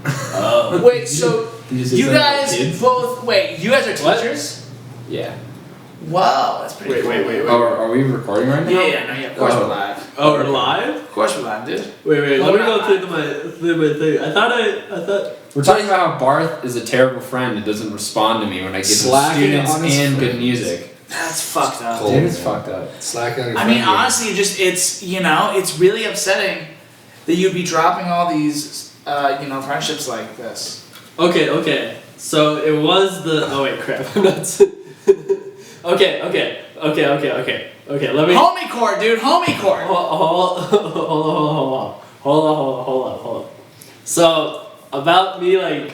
Oh. Wait, so you guys kids? both... Wait, you guys are teachers? Yeah. Wow, that's pretty cool. Wait. Oh, are we recording right now? Yeah, of course we're live. Oh, we're live? Of course we're live, dude. Wait. Well, Let me we're go not through my thing. I thought. We're talking about how Barth is a terrible friend and doesn't respond to me when I give him Slacking students on his and good friends. music. That's fucked up. Cool. Dude, it's fucked up. Slacking on your I mean, friend honestly, it's it's really upsetting that you'd be dropping all these, friendships like this. Okay. So it was the. Oh wait, crap. I'm not. Okay. Let me. Homie court, dude. Homie court. Hold on. So about me, like,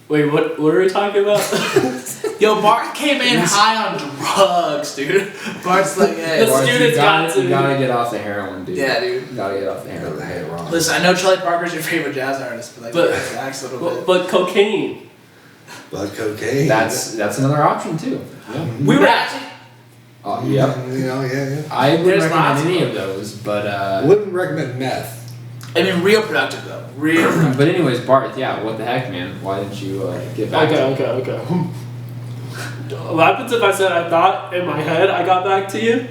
wait, what are we talking about? Yo, Bart came in high on drugs, dude. Bart's like, hey. The Barth, students you gotta get off the heroin, dude. Yeah, dude. You gotta get off the Got heroin. the head wrong. Listen, I know Charlie Parker's your favorite jazz artist, but But- relax a little bit. but cocaine. Blood cocaine. That's another option too. Yeah. We were actually. Oh, yep. Yeah. I wouldn't There's recommend lots of any them. of those, but Wouldn't recommend meth. I mean, real productive though. Real. productive. but anyways, Barth, yeah, what the heck, man? Why didn't you get back to me? Okay. What happens if I said I thought in my head I got back to you,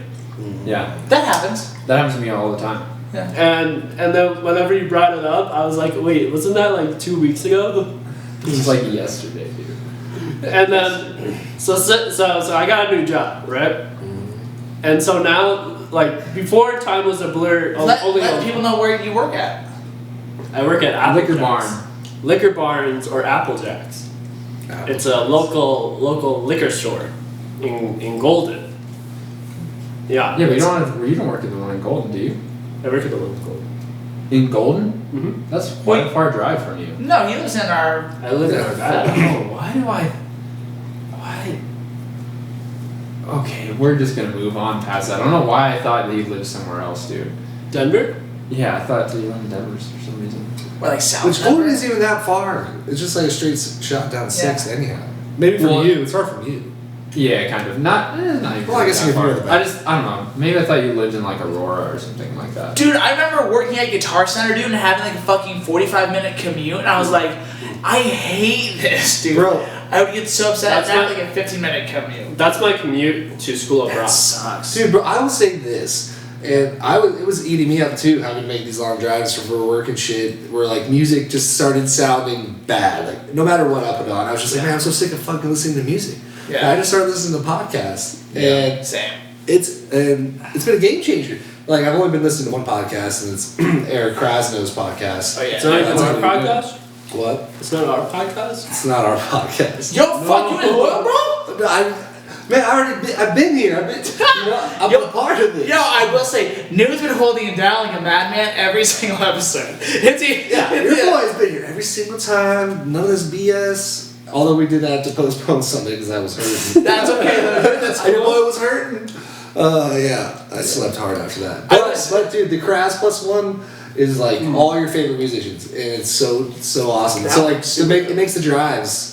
Yeah, That happens. that happens to me all the time. and then whenever you brought it up, I was like, wait, wasn't that like 2 weeks ago? This is like yesterday, dude. And then so I got a new job, right? And so now, like, before time was a blur. Let people know where you work at. I work at Apple Liquor Jacks. Barn. Liquor Barns or Apple Jacks. It's a local liquor store in Golden. Yeah. Yeah, but you don't work at the one in Golden, do you? I work at the one in Golden. In Golden? Mm-hmm. That's quite a far drive from you. No, he lives in our. I live in Arvada. Why? Okay, we're just gonna move on past that. I don't know why I thought that you lived somewhere else, dude. Denver? Yeah, I thought that you lived in Denver for some reason. Well, like South. Which Denver. Golden isn't even that far. It's just like a straight shot down 6 anyhow. Maybe for Well- you, it's far from you. Yeah, kind of. Not even Well, I guess that you could far. hear the I don't know. Maybe I thought you lived in like Aurora or something like that. Dude, I remember working at Guitar Center, dude, and having like a fucking 45-minute commute, and I was like, I hate this, dude. Bro. I would get so upset That's after not- like a 15-minute commute. That's my commute to School of That Rock. sucks. Dude, bro, I will say this, and it was eating me up too, having to make these long drives for work and shit, where like music just started sounding bad. Like no matter what I put on, I was just like, man, I'm so sick of fucking listening to music. Yeah. And I just started listening to podcasts, and Same. it's been a game changer. Like I've only been listening to one podcast, and it's Eric Krasno's podcast. Oh yeah. It's not even That's our really good. podcast? What? It's not our podcast? It's not our podcast. Yo, fuck you as well, bro. I've been here. I'm a part of this. Yo, I will say, New's been holding it down like a madman every single episode. Your boy's been here every single time. None of this BS. Although we did have to postpone Sunday because I was hurting. That's okay though. That's Your cool. boy was hurting. Yeah, I slept hard after that. I But, was- but dude, the Crass Plus One is like all your favorite musicians, and it's so awesome. So like it makes the drives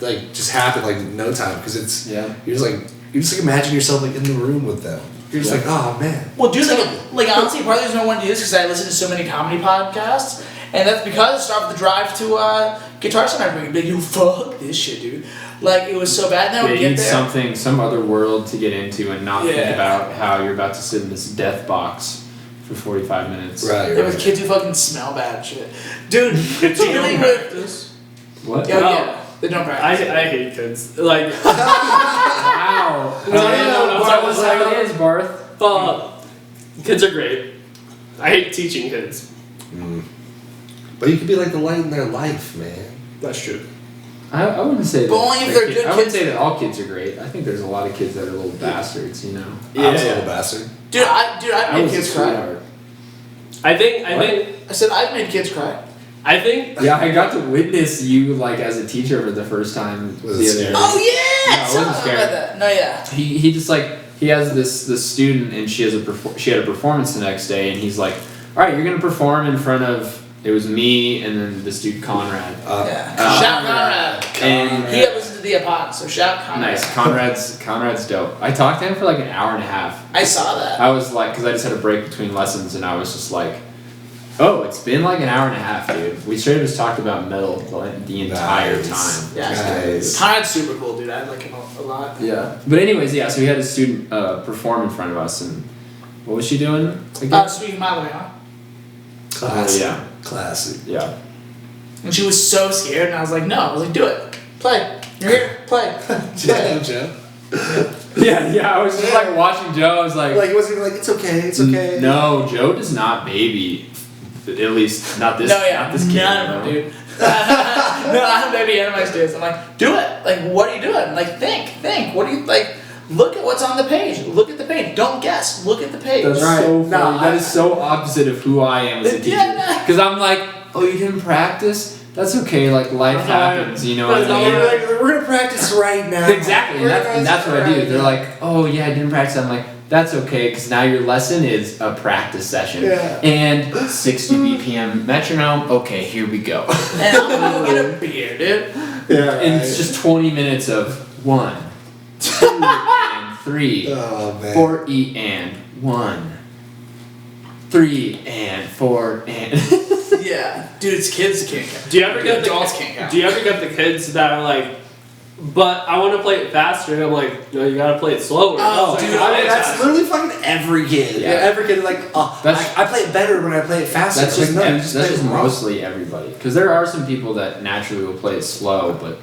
like just happen like in no time because it's you just imagine yourself like in the room with them. You're just like, oh man. Well, dude, like honestly, part of the reason I wanted to do this because I listen to so many comedy podcasts, and that's because I started the drive to Guitar Center every week. Like, you fuck this shit, dude. Like it was so bad. Then I would You get need there. some other world to get into and not think Yeah. about how you're about to sit in this death box for 45 minutes. Right. There was kids who fucking smell bad shit, dude. Dealing with Practice? What? yeah, No. yeah, they don't I practice. hate kids. Like, Wow. No, What was how it is, Barth? kids are great. I hate teaching kids. But you could be like the light in their life, man. That's true. I wouldn't say that. But only if they're good I wouldn't kids. say that all kids are great. I think there's a lot of kids that are little bastards, you know. I was a little bastard. Dude, I've I made was a kids cry. sweetheart. I think I said I've made kids cry. I think Yeah, I got to witness you like as a teacher for the first time Was the it other scary? day. Oh yeah, No, I tell wasn't me scared. about that. No, yeah. He just like he has this student and she had a performance the next day and he's like, all right, you're gonna perform in front of. It was me and then this dude Conrad. Yeah. Shout Conrad. And He had listened to the pod, so shout Conrad. nice, Conrad's dope. I talked to him for like an hour and a half. I saw that. I was like, because I just had a break between lessons and I was just like, Oh, it's been like an hour and a half, dude. We straight up just talked about metal the entire Nice. time. Yeah, Nice. Conrad's super cool, dude. I like him a lot. Yeah. But anyways, yeah. So we had a student perform in front of us, and what was she doing again? Speaking mildly, huh? Classic. Yeah. Classic. Yeah. And she was so scared, and I was like, no. I was like, do it. Play. You're here. Play. Yeah, Joe. Yeah. I was just like watching Joe. I was like, Like, he wasn't even like, it's okay, it's okay. no, Joe does not baby. At least not this. No, yeah, not this kid. none of them, dude. No, I have baby and my students. I'm like, do it. Like, what are you doing? Like, think. What do you like? Look at what's on the page. Look at the page. Don't guess. Look at the page. That's Right. so No, funny. That is so opposite of who I am as a teacher. Yeah. Because I'm like, oh, you didn't practice? That's okay. Like life happens. You know what I mean? We're gonna practice right now. Exactly, and that's what I do. They're like, oh yeah, I didn't practice. I'm like, that's okay, because now your lesson is a practice session. Yeah. And 60 BPM metronome. Okay, here we go. And I'm gonna go get a beer, dude. Yeah. And it's just 20 minutes of 1, 2, and 3, Oh man. 4 E and 1, 3 and 4 and. Yeah, dude, it's kids can't count. Do you ever get adults the, can't count? Do you ever get the kids that are like, but I want to play it faster? And I'm like, no, you gotta play it slower. Oh, It's like, dude, I mean, that's that's literally fucking every kid. Yeah. Every kid is like, oh, That's- I play it better when I play it faster. That's It's just, like, no, you that's play it just wrong. mostly everybody. Because there are some people that naturally will play it slow, but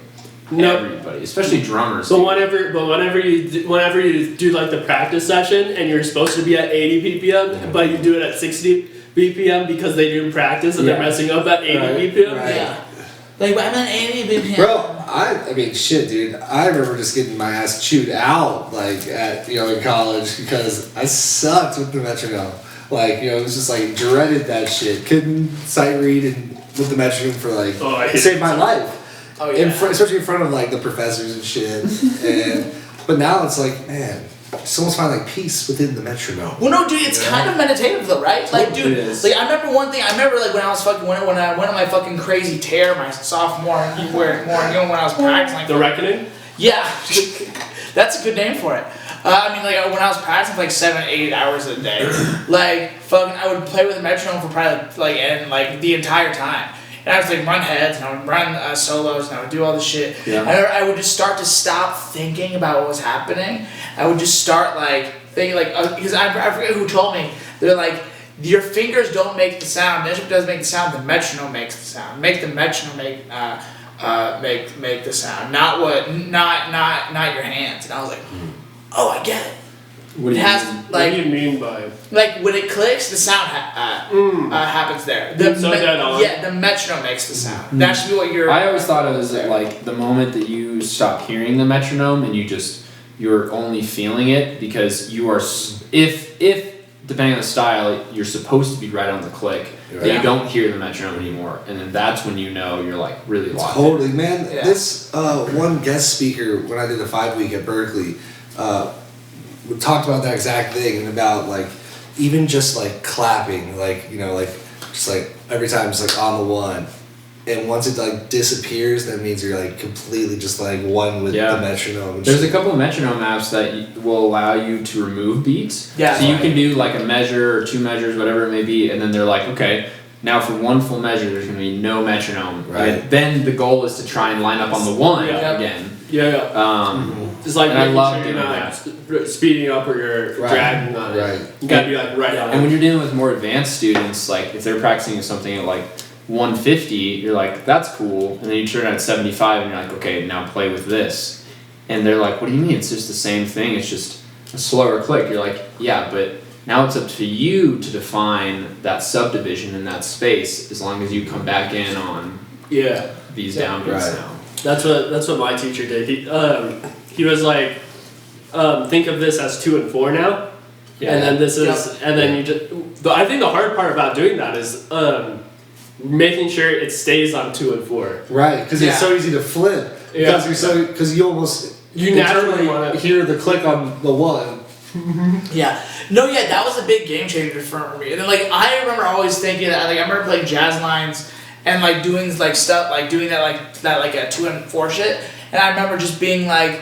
No. everybody, especially drummers. But whenever you do like the practice session and you're supposed to be at 80 BPM, but you do it at 60 BPM because they didn't practice and Yeah. they're messing up at 80 Right. BPM. Right. Yeah. Like, I'm an 80 BPM. Bro, I mean, shit, dude. I remember just getting my ass chewed out, like, in college because I sucked with the metronome. Like, it was just like, dreaded that shit. Couldn't sight read and with the metronome for, like, Oh, I it hate saved my life. Oh, yeah. Especially in front of, like, the professors and shit. But now it's like, man, just almost find, like, peace within the metronome. Well, no, dude, it's kind of meditative though, right? Like, dude, It is. like I remember one thing. I remember like when I was fucking when I went on my fucking crazy tear my sophomore and when I was practicing. Like, The Reckoning? yeah, that's a good name for it. I mean, like when I was practicing for like 7-8 hours a day, like fucking, I would play with a metronome for probably like the entire time. And I would like run heads and I would run solos and I would do all this shit. Yeah. And I would just start to stop thinking about what was happening. I would just start like thinking like because I forget who told me. They're like, your fingers don't make the sound. The instrument doesn't make the sound. The metronome makes the sound. Make the metronome make the sound. Not your hands. And I was like, oh, I get it. What do It you has mean? What do like you mean by? when it clicks, the sound happens there. So dead on. Yeah, the metronome makes the sound. That should be what you're. I always thought it was like the moment that you stop hearing the metronome and you're only feeling it because you are if depending on the style you're supposed to be right on the click, but Yeah. you don't hear the metronome anymore, and then that's when you know you're like really locked in. Totally, man. Yeah. This one guest speaker when I did the 5-week at Berkeley we talked about that exact thing and about like even just like clapping, like like just like every time it's like on the one, and once it like disappears, that means you're like completely just like one with Yeah. the metronome. And There's shit. a couple of metronome apps that will allow you to remove beats. Yeah. So you can do like a measure or 2 measures, whatever it may be, and then they're like, okay, now for one full measure, there's going to be no metronome. Right. And then the goal is to try and line up on the one Yeah. again. Yeah. It's like And I making love sure you're doing not speeding up or you're Right. dragging on it. Right. You gotta be like right on And it. when you're dealing with more advanced students, like if they're practicing something at like 150, you're like, that's cool. And then you turn it at 75 and you're like, okay, now play with this. And they're like, what do you mean? It's just the same thing. It's just a slower click. You're like, yeah, but now it's up to you to define that subdivision in that space as long as you come back in on Yeah. these Yeah. downbeats Right. now. That's what my teacher did. He was like, think of this as 2 and 4 now. And then this is, and then you just. I think the hard part about doing that is making sure it stays on 2 and 4. Right, because Yeah. it's so easy to flip. Yeah. Because you almost You naturally internally wanna- hear the click on the one. Yeah. No, yeah, that was a big game changer for me. And then like I remember always thinking that like I remember playing jazz lines and like doing like stuff like doing that like a 2 and 4 shit. And I remember just being like,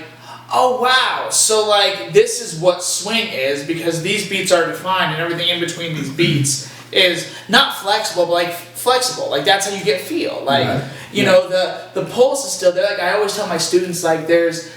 oh wow, so like this is what swing is because these beats are defined and everything in between these beats is not flexible, but like flexible. Like that's how you get feel. Like Right. you know the pulse is still there. Like I always tell my students, like there's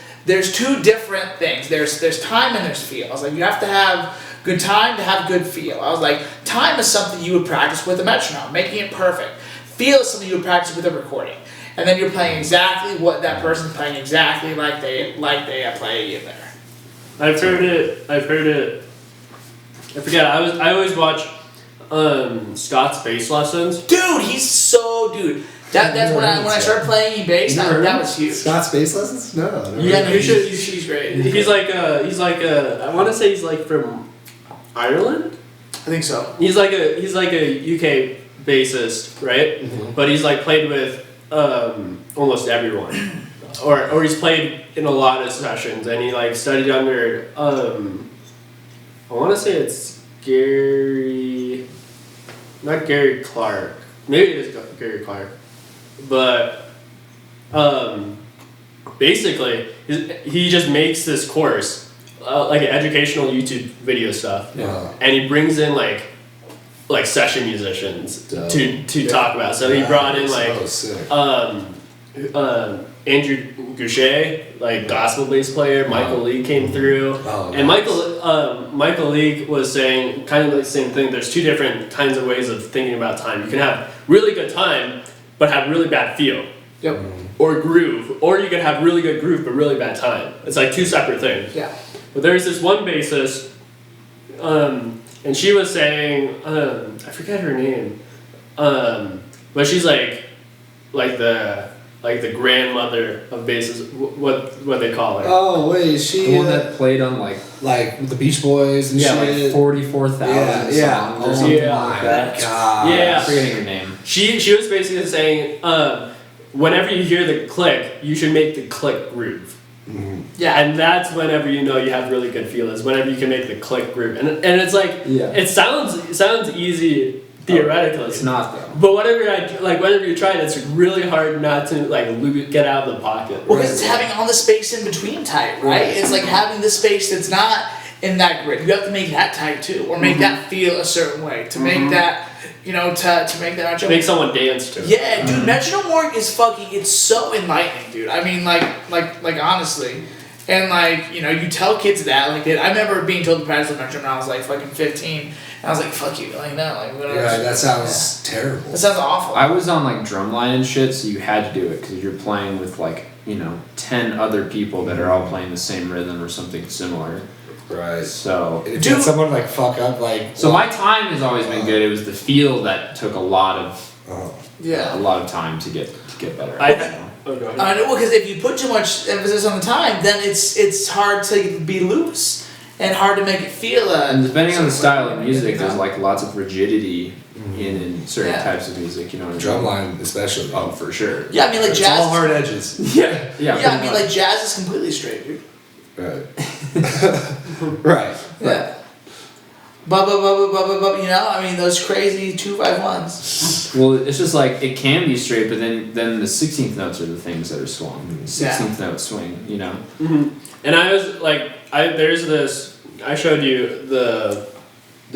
two different things. There's time and there's feel. I was like, you have to have good time to have good feel. I was like, time is something you would practice with a metronome, making it perfect. Feel is something you would practice with a recording. And then you're playing exactly what that person's playing, exactly like they play it there. I've heard it. I forget. I always watch Scott's bass lessons. Dude, he's so dude. That's when I started playing bass. That was huge. Scott's bass lessons? No. Yeah, no, You should- He's great. He's like I want to say he's like from Ireland. I think so. He's like a UK bassist, right? Mm-hmm. But he's like played with almost everyone, or he's played in a lot of sessions, and he like studied under I want to say it's not Gary Clark. Maybe it is Gary Clark, but basically he just makes this course like an educational YouTube video stuff, Yeah. and he brings in like session musicians Dope. to talk about. So he brought in like Oh, sick. Andrew Goucher, like gospel bass player. Michael Lee came through, Oh, and nice. Michael Lee was saying kind of the same thing. There's two different kinds of ways of thinking about time. You can have really good time, but have really bad feel, Yep. or groove, or you can have really good groove but really bad time. It's like two separate things. Yeah. But there's this one bassist, and she was saying, I forget her name, but she's like the grandmother of basses. What they call her? Oh wait, is she The one that played on like with the Beach Boys and shit? like 44,000 yeah. songs or Oh something yeah. like that. God. Yeah. I'm forgetting her name. She was basically saying, whenever you hear the click, you should make the click groove. Yeah. And that's whenever you know you have really good feel, is whenever you can make the click groove. And it's like, Yeah. it sounds easy theoretically. It's not though. But whenever you try it, it's really hard not to get out of the pocket. Well, because it's having all the space in between tight, right? It's like having the space that's not in that grid. You have to make that tight too, or make that feel a certain way to make that, to make that Make someone dance to it. Yeah, dude, metronome work is it's so enlightening, dude. I mean, like honestly. And you tell kids that, I remember being told to practice with metronome when I was like fucking 15, and I was like, fuck you, whatever. Yeah, that sounds terrible. That sounds awful. I was on like drumline and shit, so you had to do it because you're playing with 10 other people that are all playing the same rhythm or something similar. Right. So And if you had someone fuck up, So my time has always been good. It was the feel that took a lot of time to get better. Oh, go ahead. I know, because if you put too much emphasis on the time, then it's hard to be loose and hard to make it feel. And depending on the style of music, you there's know? lots of rigidity in certain types of music. You know what I mean? drumline especially. Oh, for sure. Yeah, I mean, It's jazz. all hard edges. Yeah. Yeah, I pretty mean, much. jazz is completely straight, dude. Right. Right. Yeah. I mean, those crazy 2-5-1s. Well, it's just it can be straight, but then the 16th notes are the things that are swung. 16th note swing, Mm-hmm. And I was there's this. I showed you the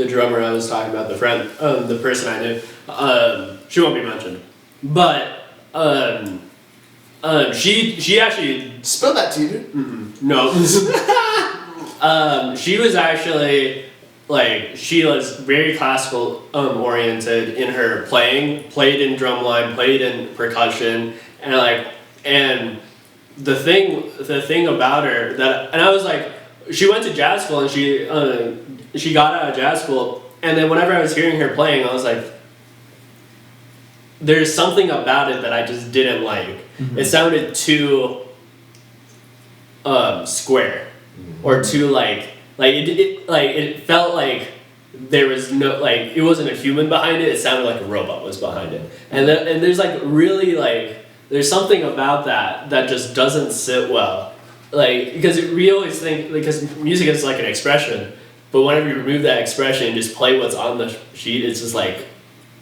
drummer I was talking about, the person I knew. She won't be mentioned, but she actually Spill that to you, dude. no. She was actually she was very classical oriented in her playing. Played in drumline, played in percussion, and the thing about her and I was like, she went to jazz school and she got out of jazz school, and then whenever I was hearing her playing, I was like, there's something about it that I just didn't like. Mm-hmm. It sounded too square, or too it felt like there was no it wasn't a human behind it. It sounded like a robot was behind it, and there's really there's something about that just doesn't sit well, because we always think because music is like an expression, but whenever you remove that expression and just play what's on the sheet, it's just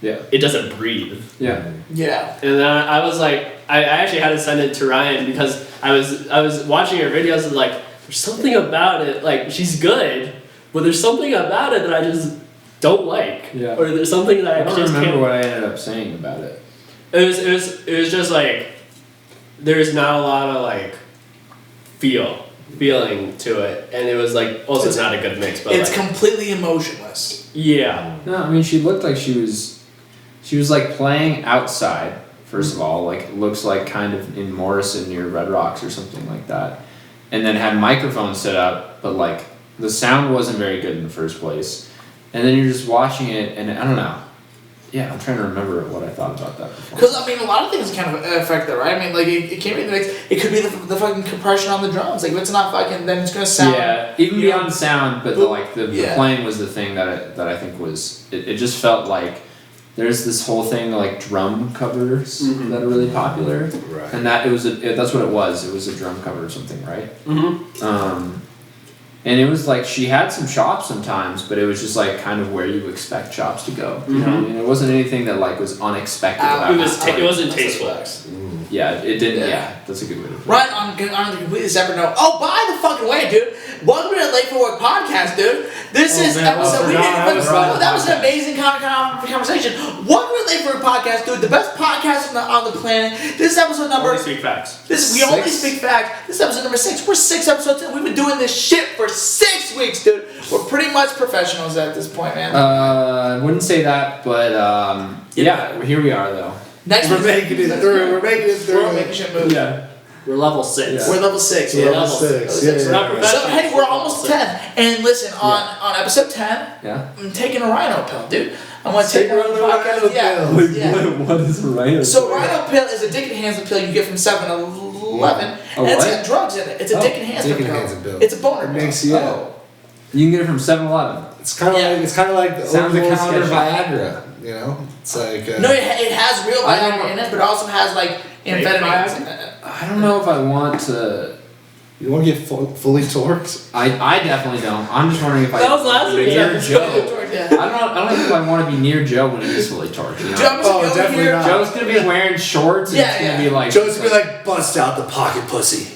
it doesn't breathe. Yeah. Yeah. And then I was like, I actually had to send it to Ryan because I was watching her videos and there's something about it, she's good, but there's something about it that don't like, Yeah. or there's something that I I don't just remember can't. what I ended up saying about it. It was just like there's not a lot of like feeling to it, and it was like also it's not a good mix, but It's like, completely emotionless. yeah. No, I mean she looked like she was like playing outside. First of all, like looks like kind of in Morrison near Red Rocks or something like that, and then had microphones set up, but like the sound wasn't very good in the first place, and then you're just watching it, and I don't know. Yeah, I'm trying to remember what I thought about that before. Because, I mean, a lot of things kind of affect that, right? I mean, like, it can't be the mix. It could be the fucking compression on the drums. Like, if it's not fucking, then it's going to sound... Yeah, even you know, beyond sound, but the yeah. playing was the thing that I think was... It just felt like there's this whole thing, like, drum covers that are really popular. Right. And that, that's what it was. It was a drum cover or something, right? Mm-hmm. And it was like she had some chops sometimes, but it was just like kind of where you expect chops to go. You know, I mean, it wasn't anything that like was unexpected. about It was it wasn't tasteful. Yeah, it didn't. Yeah. Yeah, that's a good way to put it. Right, on a completely separate note. Oh, by the fucking way, dude. Welcome to the Late for Work podcast, dude. This is man, episode... that was an amazing conversation. Welcome to the Late for Work podcast, dude. The best podcast on the planet. This is episode number... Only speak facts. We only speak facts. This is episode number 6. We're 6 episodes in. We've been doing this shit for 6 weeks, dude. We're pretty much professionals at this point, man. I wouldn't say that, but yeah, here we are though. Next We're week, making it through. We're making it through. we're making shit move. Yeah. We're level 6. Yeah. We're level 6. We're Yeah, level 6. Yeah, We're not yeah. professional. So, hey, we're almost 10. And listen, on episode 10, Yeah. I'm taking a rhino pill, dude. I'm going to take Take one of the another podcast. rhino Yeah. pill. yeah. What is a rhino? So rhino pill is a dick enhancement pill you get from 7-Eleven, Oh, and it's what? got drugs in it. It's a Oh, dick enhancement dick pill. enhancement pill. It's a boner It pill. makes you. Oh. You can get it from 7-Eleven. It's kind of Yeah. like the Sounds a little over-the-counter sketchy. Viagra. You know, it's like. No, it has real I don't Viagra in it, but it also has like amphetamines in it. I don't know if I want to. You want to get fully torqued? I definitely don't. I'm just wondering if I. That was last week's near episode. Joe. Yeah. I don't know if I want to be near Joe when he's fully torqued. You know? Dude, I'm just Oh, gonna go definitely here. not. Joe's gonna be wearing shorts and Yeah, it's gonna yeah. be like. Joe's gonna be like, bust out the pocket pussy.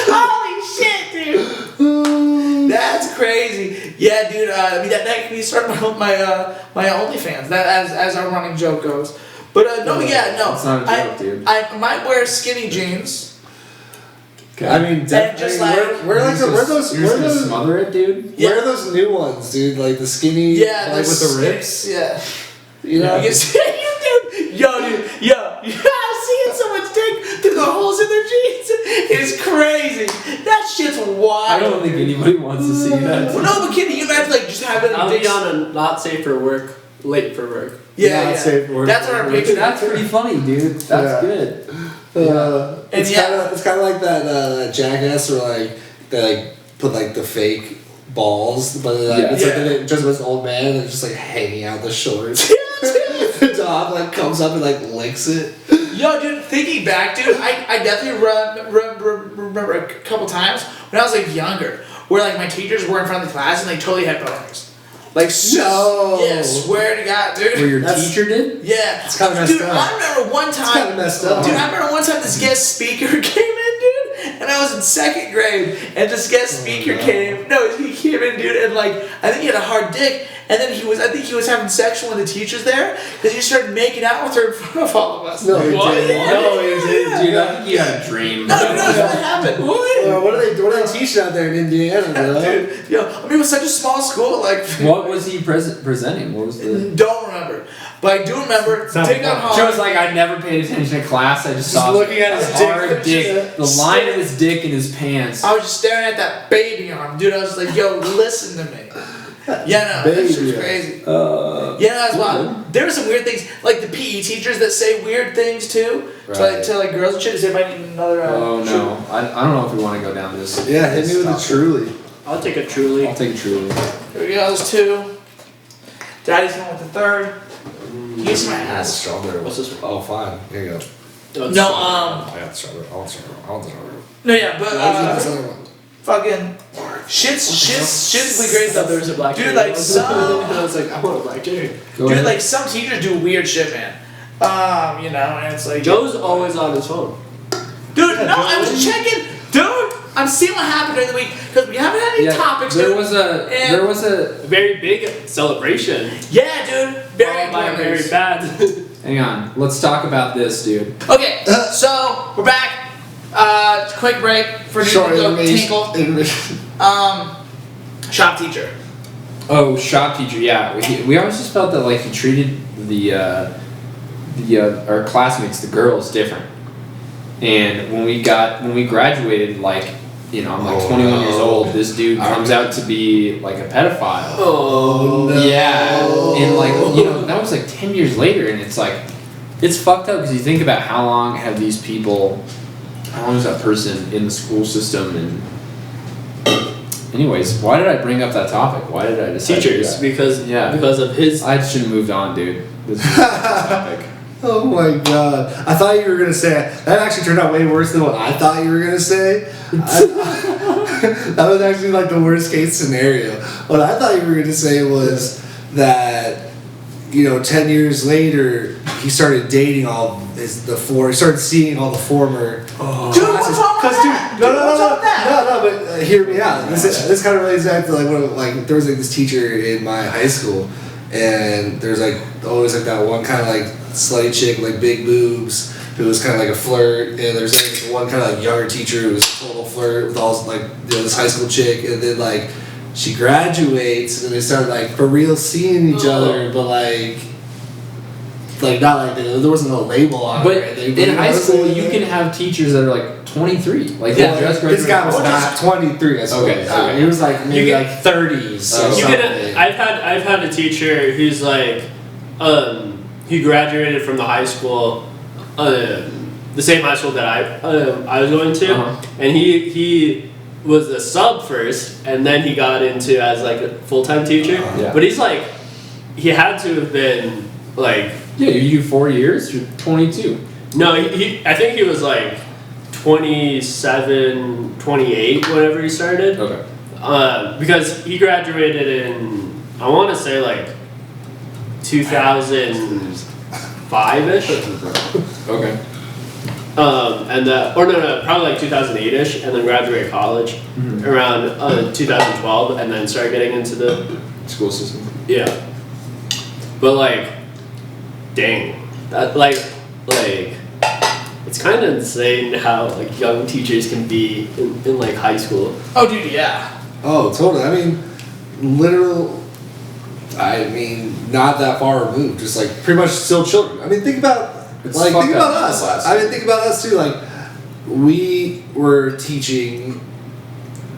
Holy shit, dude! That's crazy. Yeah, dude. I mean, that can be starting my OnlyFans. That as our running joke goes. But no. That's not a joke, dude. I might wear skinny jeans. Okay. I mean, definitely. just like- where You're just gonna those smother it, dude. Yeah. where are those new ones, dude? Like the skinny, Yeah, like with the rips. Yeah. You know, You see, dude. Yo, I'm seeing someone's dick through the holes in their jeans. It's crazy. That shit's wild. I don't think anybody wants to see that. Well, no, but can you imagine like just having a I'll dick? be on a not safe for work, late for work. Yeah, Not safe for work. That's what our picture. That's pretty funny, dude. That's Yeah. good. it's yeah. kind of like that Jackass where like they like put like the fake balls, but like, Yeah. it's like Yeah. just this old man and it's just like hanging out the shorts. The dog like comes up and like licks it. Yo, dude, thinking back, dude, I definitely remember a couple times when I was like younger, where like my teachers were in front of the class and they totally had boners. Like, No. Yeah, swear to God, dude. Where your That's- teacher did? Yeah. It's kinda messed Dude, up. I remember one time. kinda messed up. Dude, I remember one time this guest speaker came in, dude, and I was in 2nd grade, and this guest speaker no. came. No, he came in, dude, and like I think he had a hard dick, and then I think he was having sex with one of the teachers there, because he started making out with her in front of all of us. No, he What? didn't. No, it did, dude. I think you had a dream. No, that's what happened. What are they teaching out there in Indiana, bro? Dude, yo, I mean, it was such a small school, like. What was he presenting? What was the? Don't remember, but I do remember. not Take on hard. Joe's like, I never paid attention to class. I just saw looking at his dick. hard dick, the line of his dick in his pants. I was just staring at that baby arm, dude. I was like, yo, listen to me. Yeah, no, that shit was Baby. crazy. Uh, Yeah, that's wild. There were some weird things, like the PE teachers that say weird things too, Right. to like girls and shit. Does anybody need another? Oh no, I don't know if we want to go down this. Yeah, hit this me with a topic. truly. I'll take a truly. I'll take a truly. Here we go. There's 2. Daddy's going with the 3rd. Use my ass. Strawberry. What's this one? Oh, fine. Here you go. Oh, it's No, I got strawberry. I want strawberry. I want strawberry. no, yeah, but This other one. fucking shit's really great I thought there though. was a black Dude, cherry. like And some. I was like, I want a black cherry. Go Dude, ahead. like some teachers do weird shit, man. You know, and it's like. Joe's always on his phone. Dude, no, I was checking. Dude, I'm seeing what happened during the week because we haven't had any topics. There dude. was a very big celebration. Yeah, dude. Very Followed by a very important. bad. Hang on, let's talk about this, dude. Okay, so we're back. Quick break for new Short go intermission. tinkle. Shop teacher. Oh, shop teacher. Yeah, we always just felt that like he treated our classmates, the girls, different. And when we graduated, like, you know, I'm like 21 years old. This dude comes out to be like a pedophile. Oh no. Yeah, and like, you know, that was like 10 years later, and it's like, it's fucked up because you think about how long have these people, how long is that person in the school system, and anyways, why did I bring up that topic? Why did I decide to do Teachers, that? because of his. I should have moved on, dude. This is the topic. Oh my god. I thought you were gonna say that actually turned out way worse than what I thought you were gonna say. That was actually like the worst case scenario. What I thought you were gonna say was that, you know, 10 years later he started dating he started seeing all the former Dude, what's wrong with that? no, but hear me out. This kind of relates back to like there was like this teacher in my high school, and there's like always like that one kind of like slutty chick, like big boobs, who was kind of like a flirt, and there's like this one kind of like younger teacher who was a total flirt with all like, you know, this high school chick, and then like she graduates and they started like for real seeing each other, but like not like there wasn't no label on But it. in high school, you can have teachers that are like 23. Like, Yeah, they just this guy was graduated. not 23. I suppose. Okay. He was like maybe You like 30s. or You something. can. I've had a teacher who's like, he graduated from the high school, the same high school that I was going to, and he was a sub first, and then he got into as like a full-time teacher. Yeah. But he's like, he had to have been like. Yeah, you do 4 years, you're 22. No, I think he was like 27, 28 whenever he started. Okay. Because he graduated in, I want to say like 2005-ish. Okay. Probably like 2008-ish, and then graduated college around 2012, and then started getting into the School system. yeah. But like, dang, that like it's kind of insane how like young teachers can be in like high school. Oh, dude, yeah. Oh, totally. I mean, not that far removed. Just like pretty much still children. I mean, think about It's think fucked about up us. class. I mean, think about us too. Like, we were teaching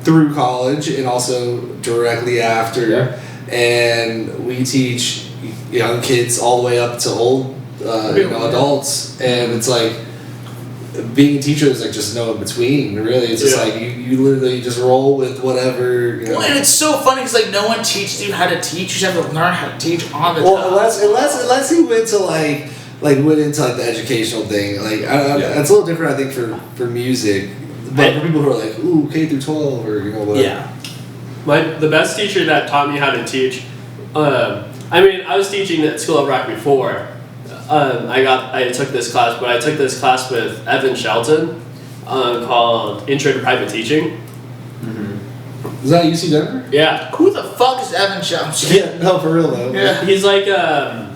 through college and also directly after, Yeah. and we teach young kids all the way up to old, adults, and it's like. Being a teacher is like just no in between. Really, it's just like you literally just roll with whatever. You know. Well, and it's so funny because like no one teaches you how to teach. You just have to learn how to teach on the Well, job. unless he went to went into like the educational thing. Like it's a little different, I think, for music. But for people who are like, ooh, K through 12 or whatever. Yeah. The best teacher that taught me how to teach. I was teaching at School of Rock before. I took this class, but I took this class with Evan Shelton, called Intro to Private Teaching. Is that UC Denver? Yeah. Who the fuck is Evan Jones? Yeah, no, for real though. Yeah. He's like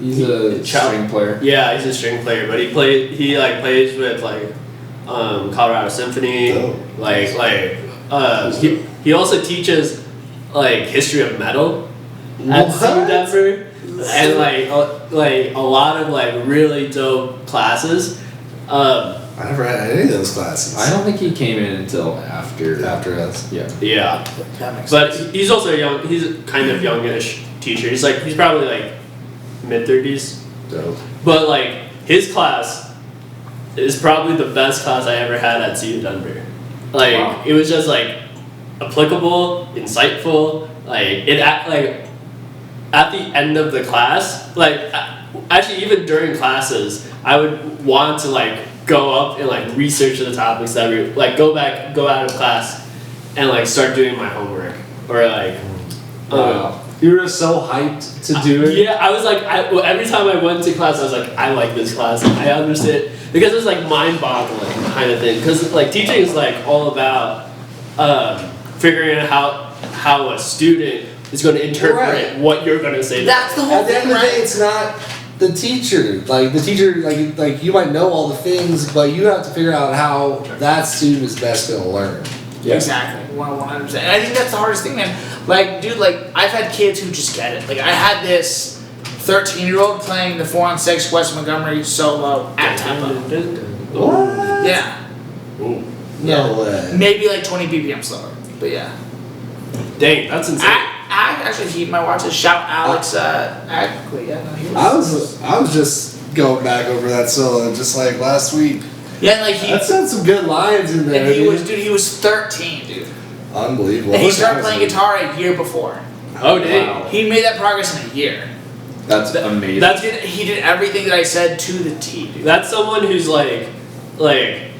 He's a string player. Yeah, he's a string player, but he plays with like Colorado Symphony. Oh. He also teaches like history of metal at What? CU Denver, and like a lot of like really dope classes. I never had any of those classes. I don't think he came in until after us. Yeah. Yeah, That makes but sense. he's also young. He's a kind of youngish teacher. He's probably like mid-30s. Dope. But like his class is probably the best class I ever had at CU Denver. Like Wow. it was just like applicable, insightful. Like at the end of the class, actually even during classes, I would want to like go up and like research the topics that we like go out of class and like start doing my homework or like. Wow. You were so hyped to do it. Yeah, I was like, every time I went to class, I was like, I like this class. I understand because it's like mind-boggling kind of thing. Because like teaching is like all about figuring out how a student is going to interpret Right. what you're going to say. That's the whole At the end thing, of the day, right? it's not the teacher. Like the teacher, like you might know all the things, but you have to figure out how that student is best going to learn. Yeah. Exactly, 100%. And I think that's the hardest thing, man. Like, dude, like, I've had kids who just get it. Like, I had this 13-year-old playing the 4-on-6 West Montgomery solo at tempo. What? Yeah. Ooh. No way. Maybe like 20 BPM slower. But yeah. Dang, that's insane. Actually, he might watch this. Shout Alex, Ackley. Yeah, no, he was. I was just going back over that solo just like last week. Yeah, and like he. That's had some good lines in there. And he dude. was, dude, he was 13, dude. Unbelievable. And he started playing guitar a year before. Oh, dang. Wow. He made that progress in a year. That's amazing. He did everything that I said to the T, dude. That's someone who's like,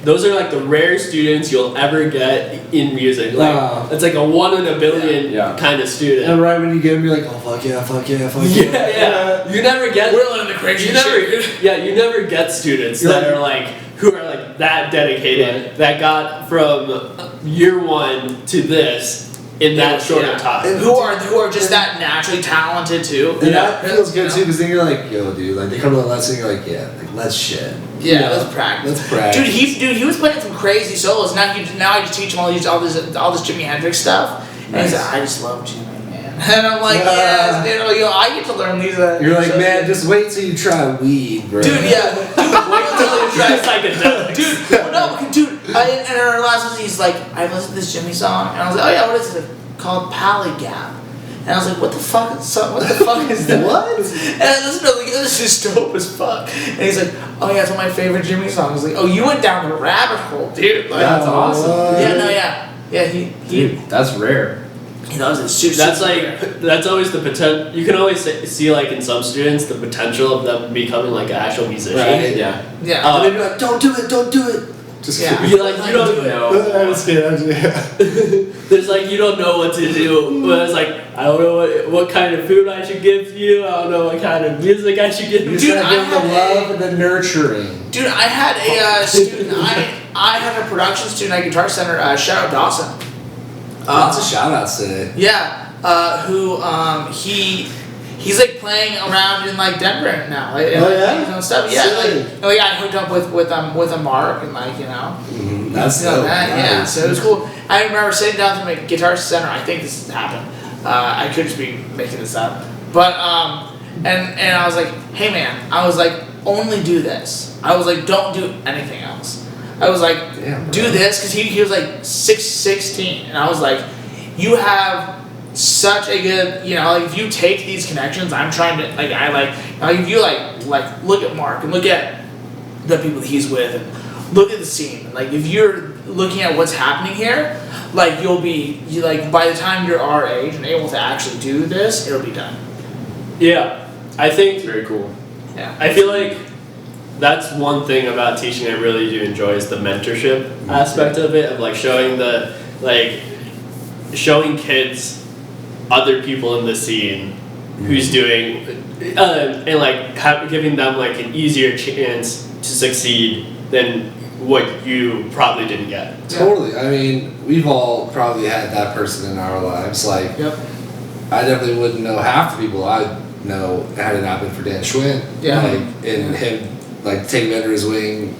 those are like the rare students you'll ever get in music. Like, Wow. it's like a 1 in a billion Yeah. kind of student. And right when you get him, you're like, oh fuck yeah, fuck yeah, fuck yeah. Yeah. You never get. We're living the crazy You never, shit. yeah, you never get students You're that like- are like who are like that dedicated Right. that got from year 1 to this in that short Yeah. of time. And- Who are just that naturally talented too. And that feels You good know? too, because then you're like, yo, dude, like they come to the lesson, you're like, yeah, like let's shit. Yeah, You know? let's practice. Let's practice. He was playing some crazy solos. Now I just teach him all this Jimi Hendrix stuff. And he's like, I just love Jimi, man. And I'm like, yes, dude. Yo, I get to learn these. You're like, so- man, just wait till you try weed, bro. dude, yeah, dude, wait until you try. It's psychedelics. Dude, no, dude. And in our last one, he's like, I listened to this Jimmy song, and I was like, oh yeah, what is it? Called Pally Gap. And I was like, what the fuck is that? What? And I listened to it, like, this is dope as fuck. And he's like, oh yeah, it's one of my favorite Jimmy songs. I was like, oh, you went down the rabbit hole, dude. Like, That's awesome. yeah, no, yeah. Yeah, he Dude, that's rare. knows it. Super, That's super like rare. that's always the potential. You can always see like in some students the potential of them becoming like an actual musician. Right. Yeah. Yeah. And then you're like, don't do it, don't do it. Just Yeah. You're like you don't know. I'm just kidding, There's like you don't know what to do. But it's like I don't know what kind of food I should give you. I don't know what kind of music I should give You you. just gotta I give them the had love and the nurturing. Dude, I had a student. I had a production student at Guitar Center. Shout out Dawson. Lots of shout outs today. Yeah. Who he's like playing around in like Denver now. Like, and, Oh, like, yeah? his own stuff. Yeah. Like I hooked up with a Mark and like That's you know dope. that, yeah. Nice. So it was cool. I remember sitting down to my Guitar Center. I think this has happened. I could just be making this up, but and I was like, hey man, I was like, only do this. I was like, don't do anything else. I was like, Damn, do bro. this because he was like 16, and I was like, you have such a good, like if you take these connections, I'm trying to like if you like look at Mark and look at the people that he's with and look at the scene, and like if you're looking at what's happening here, like you like by the time you're our age and able to actually do this, it'll be done. Yeah, I think Very cool. Yeah. I feel like that's one thing about teaching I really do enjoy is the mentorship aspect of it, of like showing kids other people in the scene who's doing and like giving them like an easier chance to succeed than what you probably didn't get. Totally. I mean, we've all probably had that person in our lives. Like, Yep. I definitely wouldn't know half the people I know had it not been for Dan Schwinn. Yeah. Like, and him, like, taking me under his wing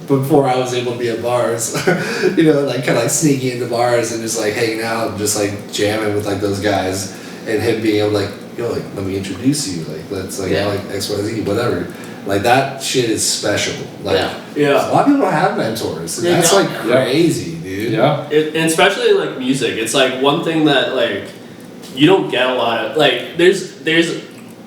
before I was able to be at bars. Like, kind of like sneaking into bars and just, like, hanging out and just, like, jamming with, like, those guys. And him being able to, like, like, let me introduce you. Like, let's, like, Yeah. like XYZ, whatever. Like, that shit is special. Like, Yeah. a lot of people don't have mentors. And They that's, don't. like, crazy, dude. Yeah. And especially in like music, it's like one thing that like you don't get a lot of. Like there's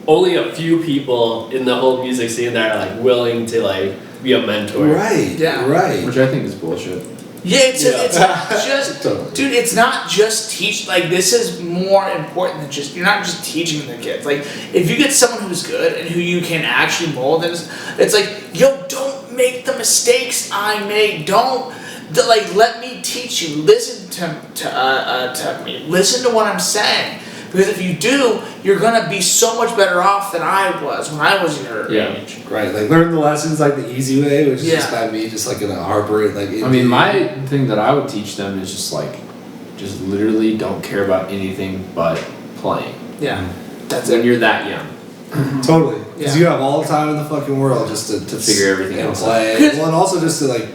only a few people in the whole music scene that are like willing to like be a mentor. Right. Yeah. Right. Which I think is bullshit. Yeah, it's not just, Totally. dude. It's not just teach. Like this is more important than just. You're not just teaching the kids. Like if you get someone who's good and who you can actually mold, and it's like, yo, don't make the mistakes I made. Don't like let me teach you. Listen to me. Listen to what I'm saying. Because if you do, you're gonna be so much better off than I was when I was your age. Right, like learn the lessons like the easy way, which is Yeah. just by me, just like in a harbor. Like I mean, my thing that I would teach them is just like, just literally don't care about anything but playing. Yeah, that's When it. you're that young. totally, because Yeah. you have all the time in the fucking world just to figure everything and else play. out. Well, and also just to like.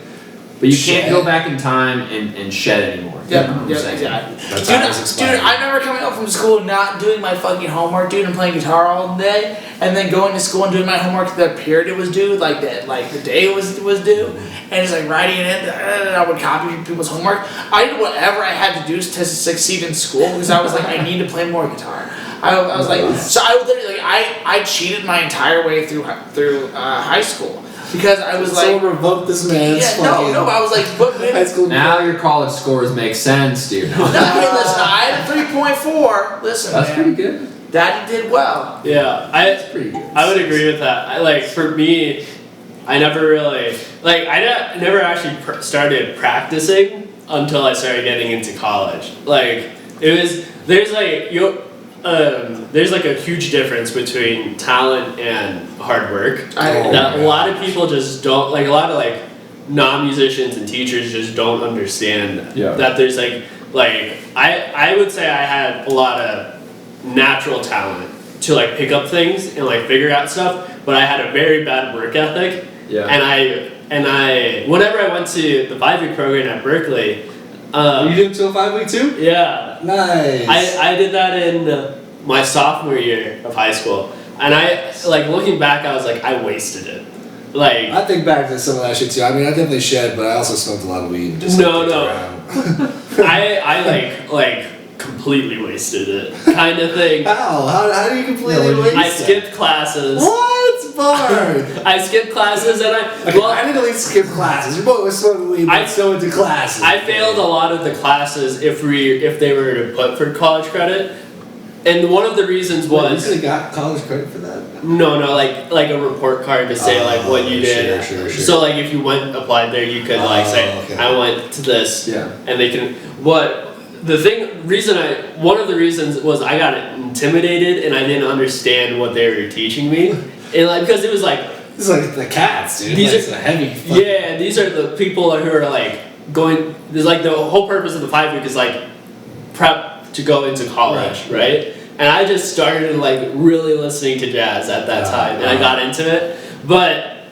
But you can't Shed. go back in time and shed anymore. You know what I'm Yeah, saying? exactly. That Dude, time is expired. I remember coming home from school not doing my fucking homework, dude, and playing guitar all day, and then going to school and doing my homework the period it was due, like the day it was due, and just like writing it in. I would copy people's homework. I did whatever I had to do to succeed in school because I was like, I need to play more guitar. I was like, so I would literally I cheated my entire way through high school because I was like. Someone revoked this man's Yeah, fucking no, but I was like, but high school. Now your college scores make sense, dude. no, hey, listen, I had a 3.4. Listen, That's man. pretty good. Daddy did well. Yeah, That's pretty good. I would agree with that. I like for me, I never really like never actually started practicing until I started getting into college. Like there's like a huge difference between talent and hard work. That a lot of people just don't like. A lot of like non-musicians and teachers just don't understand that there's like I would say I had a lot of natural talent to like pick up things and like figure out stuff, but I had a very bad work ethic. Yeah. And I whenever I went to the 5-week program at Berkeley, You did it to a 5-week too? yeah, Nice. I did that in my sophomore year of high school, and I like looking back, I was like, I wasted it. Like I think back to some of that shit too. I mean, I definitely shed, but I also smoked a lot of weed. And just No, kicked no. around. I like completely wasted it, kind of thing. How do you completely Yeah, waste I that? skipped classes. What? Bard? I skipped classes and Okay, I didn't at least skip classes. Your boy was smoking weed, but I still went to classes. I failed a lot of the classes if they were to put for college credit, and one of the reasons You was could have got college credit for that? no like a report card to say like what you did. Sure. So like if you applied there, you could like say okay. I went to this, Yeah. and they can one of the reasons was I got intimidated and I didn't understand what they were teaching me, and like because it was like It's like the cats, dude. These Like, are- it's a heavy. fucking- yeah, these are the people who are like going. There's like the whole purpose of the 5-week is like prep to go into college, right? And I just started like really listening to jazz at that time, and I got into it. But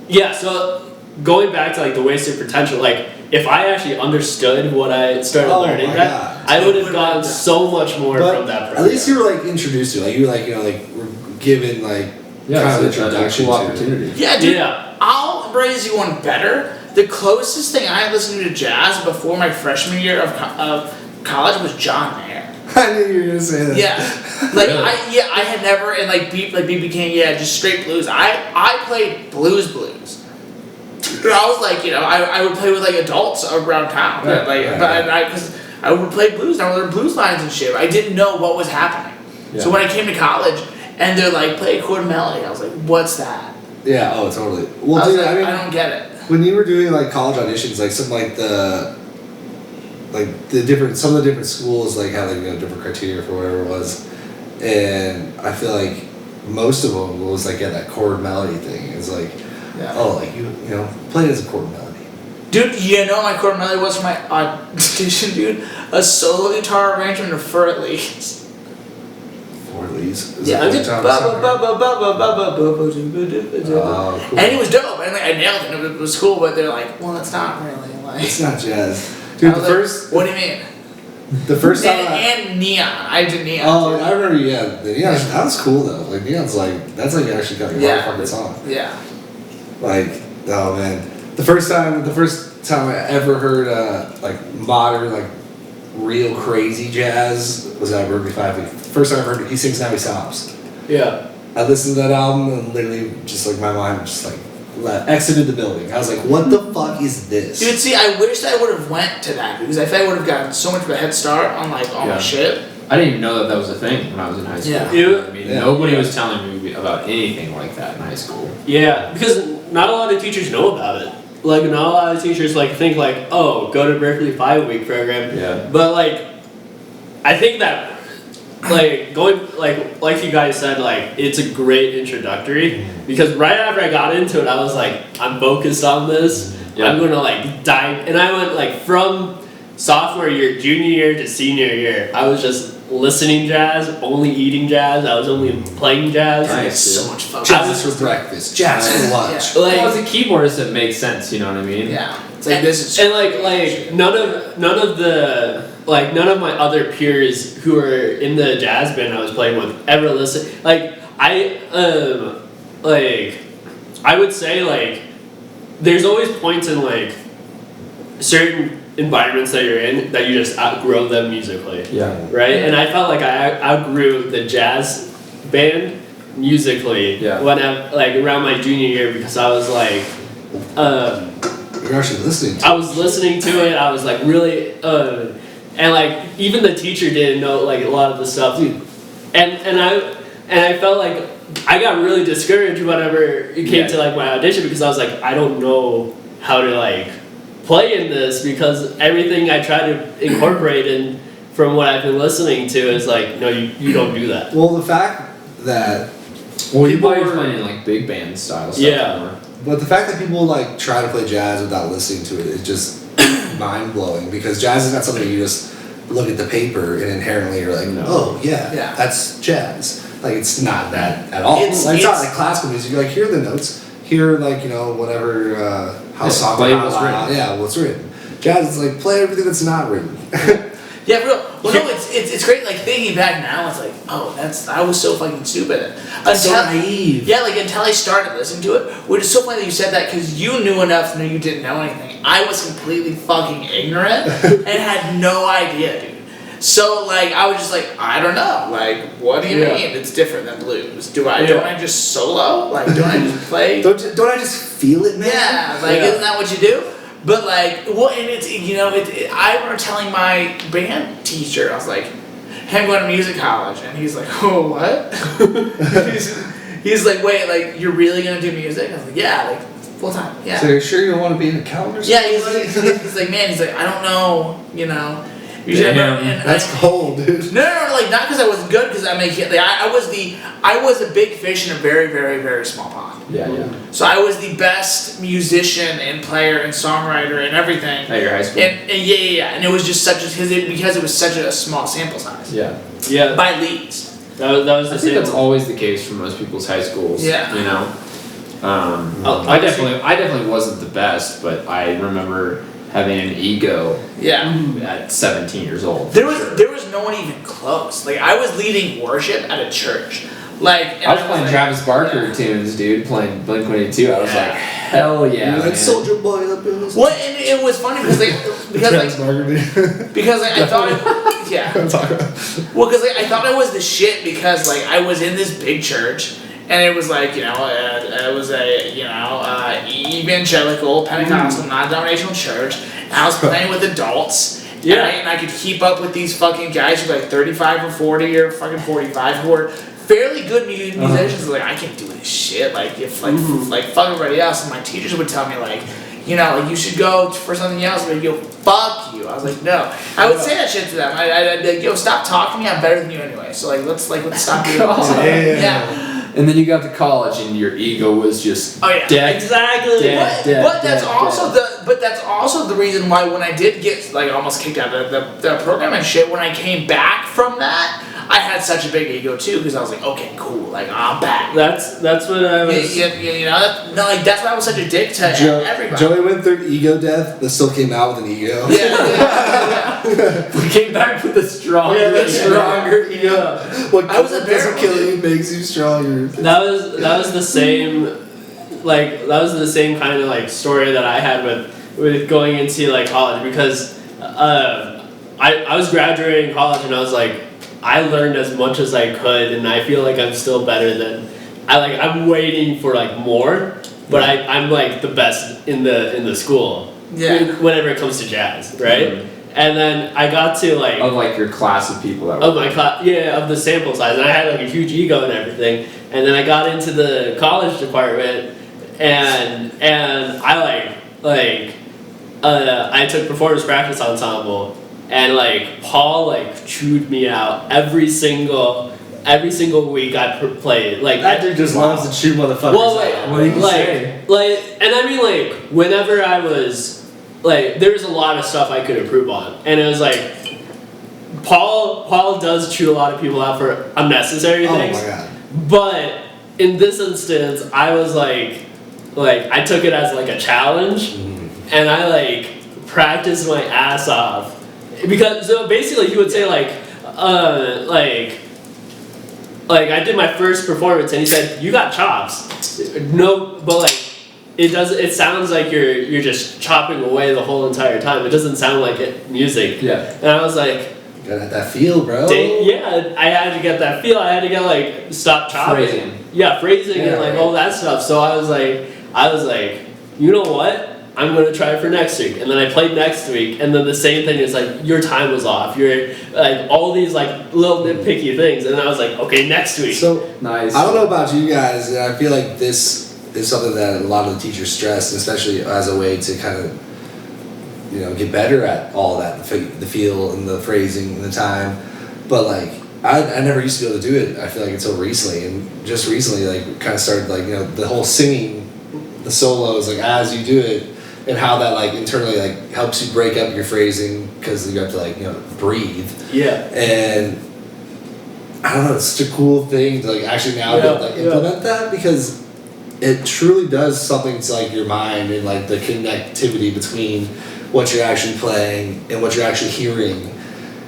yeah, so going back to like the wasted potential, like if I actually understood what I started Oh learning, my that God. I would have gotten so much more But from that at program. least you were like introduced to it. Like you were like were given like kind of it's a introduction cool to it. opportunity. Yeah, dude. Yeah. I'll raise you one better. The closest thing I listened to jazz before my freshman year of college was John Mayer. I knew you were gonna say that. Yeah, like Really? I had never and like BB King, just straight blues. I played blues. I was like, I would play with like adults around town, Right, but because I would play blues and I would learn blues lines and shit. I didn't know what was happening. So Yeah. when I came to college and they're like play a chord melody, I was like, what's that? Yeah. Oh, totally. Well, I was dude, like, I mean, I don't get it. when you were doing like college auditions, like some some of the different schools like had like different criteria for whatever it was, and I feel like most of them was like that chord melody thing. It's like, Yeah. oh, like you play it as a chord melody. Dude, my chord melody was for my audition, dude? A solo guitar arrangement of Fur Leaves. Four leads. Is Yeah, that I what did. you're talking about? Oh, cool. And it was dope, and like I nailed it. It was cool, but they're like, well, it's not really like. It's not jazz, dude. I The was like, first, What do you mean? the first time. And Neon. I did Neon. Oh, too. I remember. Yeah, the Neon. That was cool though. Like Neon's like that's like actually kind of a Yeah. fucking song. Yeah. Like, oh man, the first time I ever heard like modern, like real crazy jazz was at Berkeley 5 Week. First time I heard He Sings Now He Stops. Yeah. I listened to that album and literally just like my mind just like exited the building. I was like, what the fuck is this? Dude, see, I wish I would have went to that because I feel I would have gotten so much of a head start on like all my Yeah. shit. I didn't even know that was a thing when I was in high school. Yeah. You- I mean, Yeah. nobody was telling me about anything like that in high school. Yeah, because not a lot of teachers know about it. Like, not a lot of teachers like think like, oh, go to Berkeley 5-week program. Yeah. But like, I think that like going like you guys said, like it's a great introductory because right after I got into it, I was like, I'm focused on this. Yeah. I'm gonna like dive, and I went like from sophomore year, junior year to senior year. I was just listening jazz, only eating jazz. I was only playing jazz. Nice. So much fun. Jazz for breakfast, jazz for lunch. Yeah. Like, Well, as a keyboardist, it makes sense. You know what I mean? Yeah. It's like this is and like none of my other peers who were in the jazz band I was playing with ever listened. Like I would say like there's always points in like certain environments that you're in that you just outgrow them musically. Yeah. Right? And I felt like I outgrew the jazz band musically when I like around my junior year because I was like You're actually listening to I was listening to it, I was like really and like even the teacher didn't know like a lot of the stuff. And I felt like I got really discouraged whenever it came to like my audition because I was like, I don't know how to like play in this because everything I try to incorporate in from what I've been listening to is like, no, you don't do that. Well, the fact that Well, you people probably were- playing like big band style stuff. Yeah. more. But the fact that people like try to play jazz without listening to it is just mind blowing because jazz is not something you just look at the paper and inherently you're like, No. oh yeah, Yeah. that's jazz. Like it's not that at all. It's- It's not it's- like classical music. You're like, here are the notes. Here are like, you know, whatever how Yeah, song play what's written. Yeah, what's written. Jazz is like play everything that's not written. Yeah, for real. Well, no, it's great. Like thinking back now, it's like, oh, I was so fucking stupid. So naive. Yeah, like until I started listening to it, which is so funny that you said that because you knew enough to know you didn't know anything. I was completely fucking ignorant and had no idea, dude. So like I was just like, I don't know. Like, what do you mean? It's different than blues. Don't I just solo? Like, don't I just play? Don't I just feel it, man? Yeah, like isn't that what you do? But like, well, and it's I remember telling my band teacher, I was like, "Hey, I'm going to music college," and he's like, "Oh, what?" he's like, "Wait, like you're really gonna do music?" I was like, "Yeah, like full time, yeah." So you're sure you don't want to be an accountant or something? Yeah, he's like, man, he's like, I don't know, you know. You should Damn, and That's cold, dude. No, like not because I wasn't good, because I make it. Like, I was a big fish in a very, very, very small pond. Yeah, yeah. So I was the best musician and player and songwriter and everything. At your high school. And yeah, and it was just such because it was such a small sample size. Yeah. Yeah. By leagues. That was the I think same. that's always the case for most people's high schools. Yeah. You know. Oh, I definitely wasn't the best, but I remember having an ego Yeah. at 17 years old. There was no one even close. Like I was leading worship at a church. Like and I was playing like, Travis Barker tunes, dude, playing Blink-182. I was like, hell yeah, That man. Soldier Boy up in this. What? And it was funny because I thought yeah. Well, because like, I thought I was the shit because like I was in this big church and it was like it was a evangelical Pentecostal non-denominational church and I was playing with adults. Yeah. And I could keep up with these fucking guys who were like 35 or 40 or fucking 45 who were fairly good musicians. Like I can't do this shit. Like if like fuck everybody else. And my teachers would tell me like, you know, like you should go for something else. But yo, fuck you. I was like, no. I would say that shit to them. I'd like, yo, stop talking to me. I'm better than you anyway. So let's stop doing this. Yeah. And then you got to college and your ego was just Oh yeah. dead. Exactly. Dead. But that's also the reason why when I did get like almost kicked out of the program and shit, when I came back from that, I had such a big ego too because I was like, okay, cool, like I'm back. That's what I was. You know, like that's why I was such a dick to everybody. Joey went through ego death, but still came out with an ego. Yeah. We came back with a strong. Stronger ego. What I was a doesn't terrible kill you makes you stronger. That was the same, like that was the same kind of like story that I had with going into like college because I was graduating college and I was like I learned as much as I could and I feel like I'm still better than I'm waiting for like more, but I'm like the best in the school. Yeah. Whenever it comes to jazz, right? Mhm. And then I got to like Of like your class of people that were. of my class, yeah, of the sample size, and I had like a huge ego and everything. And then I got into the college department, and I I took performance practice ensemble, and like Paul like chewed me out every single week I played. Like That dude just loves to chew motherfuckers. well, like, out. What did he say? and I mean, like, whenever I was, like, there was a lot of stuff I could improve on, and it was like, Paul does chew a lot of people out for unnecessary Oh things, my god. but in this instance, I was like, I took it as like a challenge, and I like practiced my ass off, because so basically he would say like I did my first performance and he said, "You got chops." No, but like it sounds like you're just chopping away the whole entire time. It doesn't sound like music. Yeah. And I was like, Got that feel, bro. yeah, I had to get that feel. I had to get like stop chopping. Phrasing. Yeah, phrasing and like right. all that stuff. So I was like, you know what? I'm gonna try for next week. And then I played next week, and then the same thing is like your time was off. You're like all these like little nitpicky things, and I was like, okay, next week. So Nice. I don't know about you guys, and I feel like this is something that a lot of the teachers stress, especially as a way to kind of, get better at all that, the feel and the phrasing and the time. But like, I never used to be able to do it. I feel like until recently, and just recently, like kind of started like the whole singing, the solos, like as you do it, and how that like internally like helps you break up your phrasing because you have to like breathe. Yeah. And I don't know, it's such a cool thing to like actually now implement that, because it truly does something to like your mind and like the connectivity between what you're actually playing and what you're actually hearing.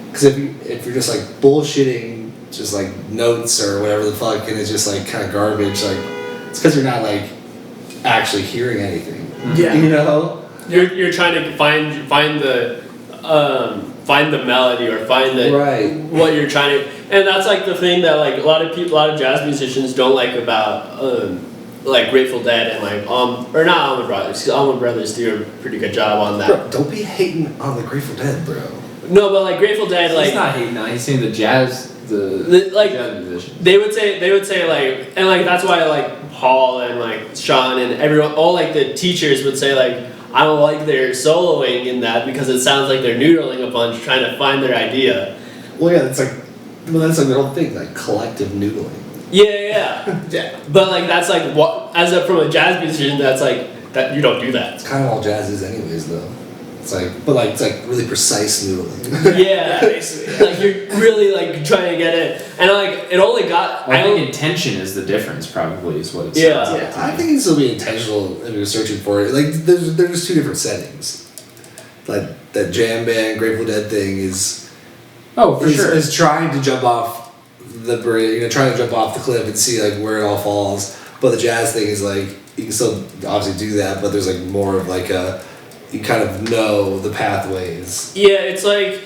Because if you're just like bullshitting just like notes or whatever the fuck, and it's just like kind of garbage, like it's because you're not like actually hearing anything. Yeah. You're trying to find the melody or find the Right. what you're trying to, and that's like the thing that like a lot of jazz musicians don't like about like Grateful Dead and like or not Allman Brothers, because Allman Brothers do a pretty good job on that. Bro, don't be hating on the Grateful Dead, bro. No, but like Grateful Dead, like He's not hating on. He's saying the jazz, like jazz musicians. they would say like, and like that's why like Paul and like Sean and everyone, all like the teachers would say like, I don't like their soloing in that because it sounds like they're noodling a bunch trying to find their idea. Well, yeah, that's like the whole thing, like collective noodling. Yeah. But like that's like what from a jazz musician, that's like that you don't do that. It's kind of all jazz is anyways, though. It's like really precise noodling. Yeah, basically. Like you're really like trying to get it, and like it only got. Well, I think intention is the difference. Probably is what it's. Yeah. I think it can still be intentional if you're searching for it. Like there's just two different settings. Like that jam band Grateful Dead thing is. Oh, for sure. Is trying to jump off the bridge, trying to jump off the cliff and see like where it all falls. But the jazz thing is like you can still obviously do that, but there's like more of like a. You kind of know the pathways. Yeah, it's like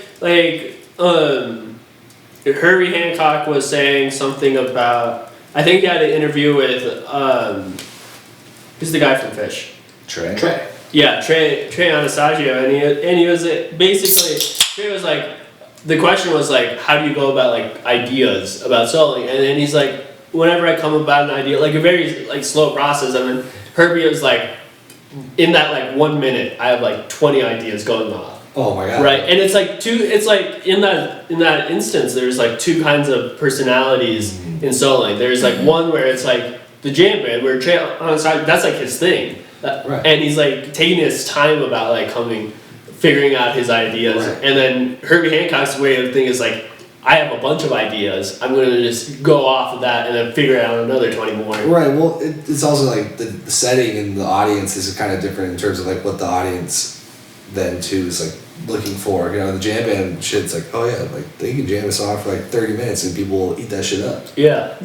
Herbie Hancock was saying something about. I think he had an interview with who's the guy from Fish? Trey. Yeah, Trey Anastasio, and he was basically Trey was like, the question was like, how do you go about like ideas about soloing? And then he's like, whenever I come about an idea, like a very like slow process. I mean, Herbie was like, in that like 1 minute, I have like 20 ideas going off. Oh my god. Right, and it's like in that instance, there's like two kinds of personalities in soloing. There's like one where it's like the jam band, where Trey on the side, that's like his thing. Right. And he's like taking his time about like figuring out his ideas. Right. And then Herbie Hancock's way of thinking is like, I have a bunch of ideas. I'm gonna just go off of that and then figure out another 20 more. Right. Well, it's also like the setting and the audience is kind of different in terms of like what the audience then too is like looking for. The jam band shit's like, oh yeah, like they can jam a song for like 30 minutes and people will eat that shit up. Yeah.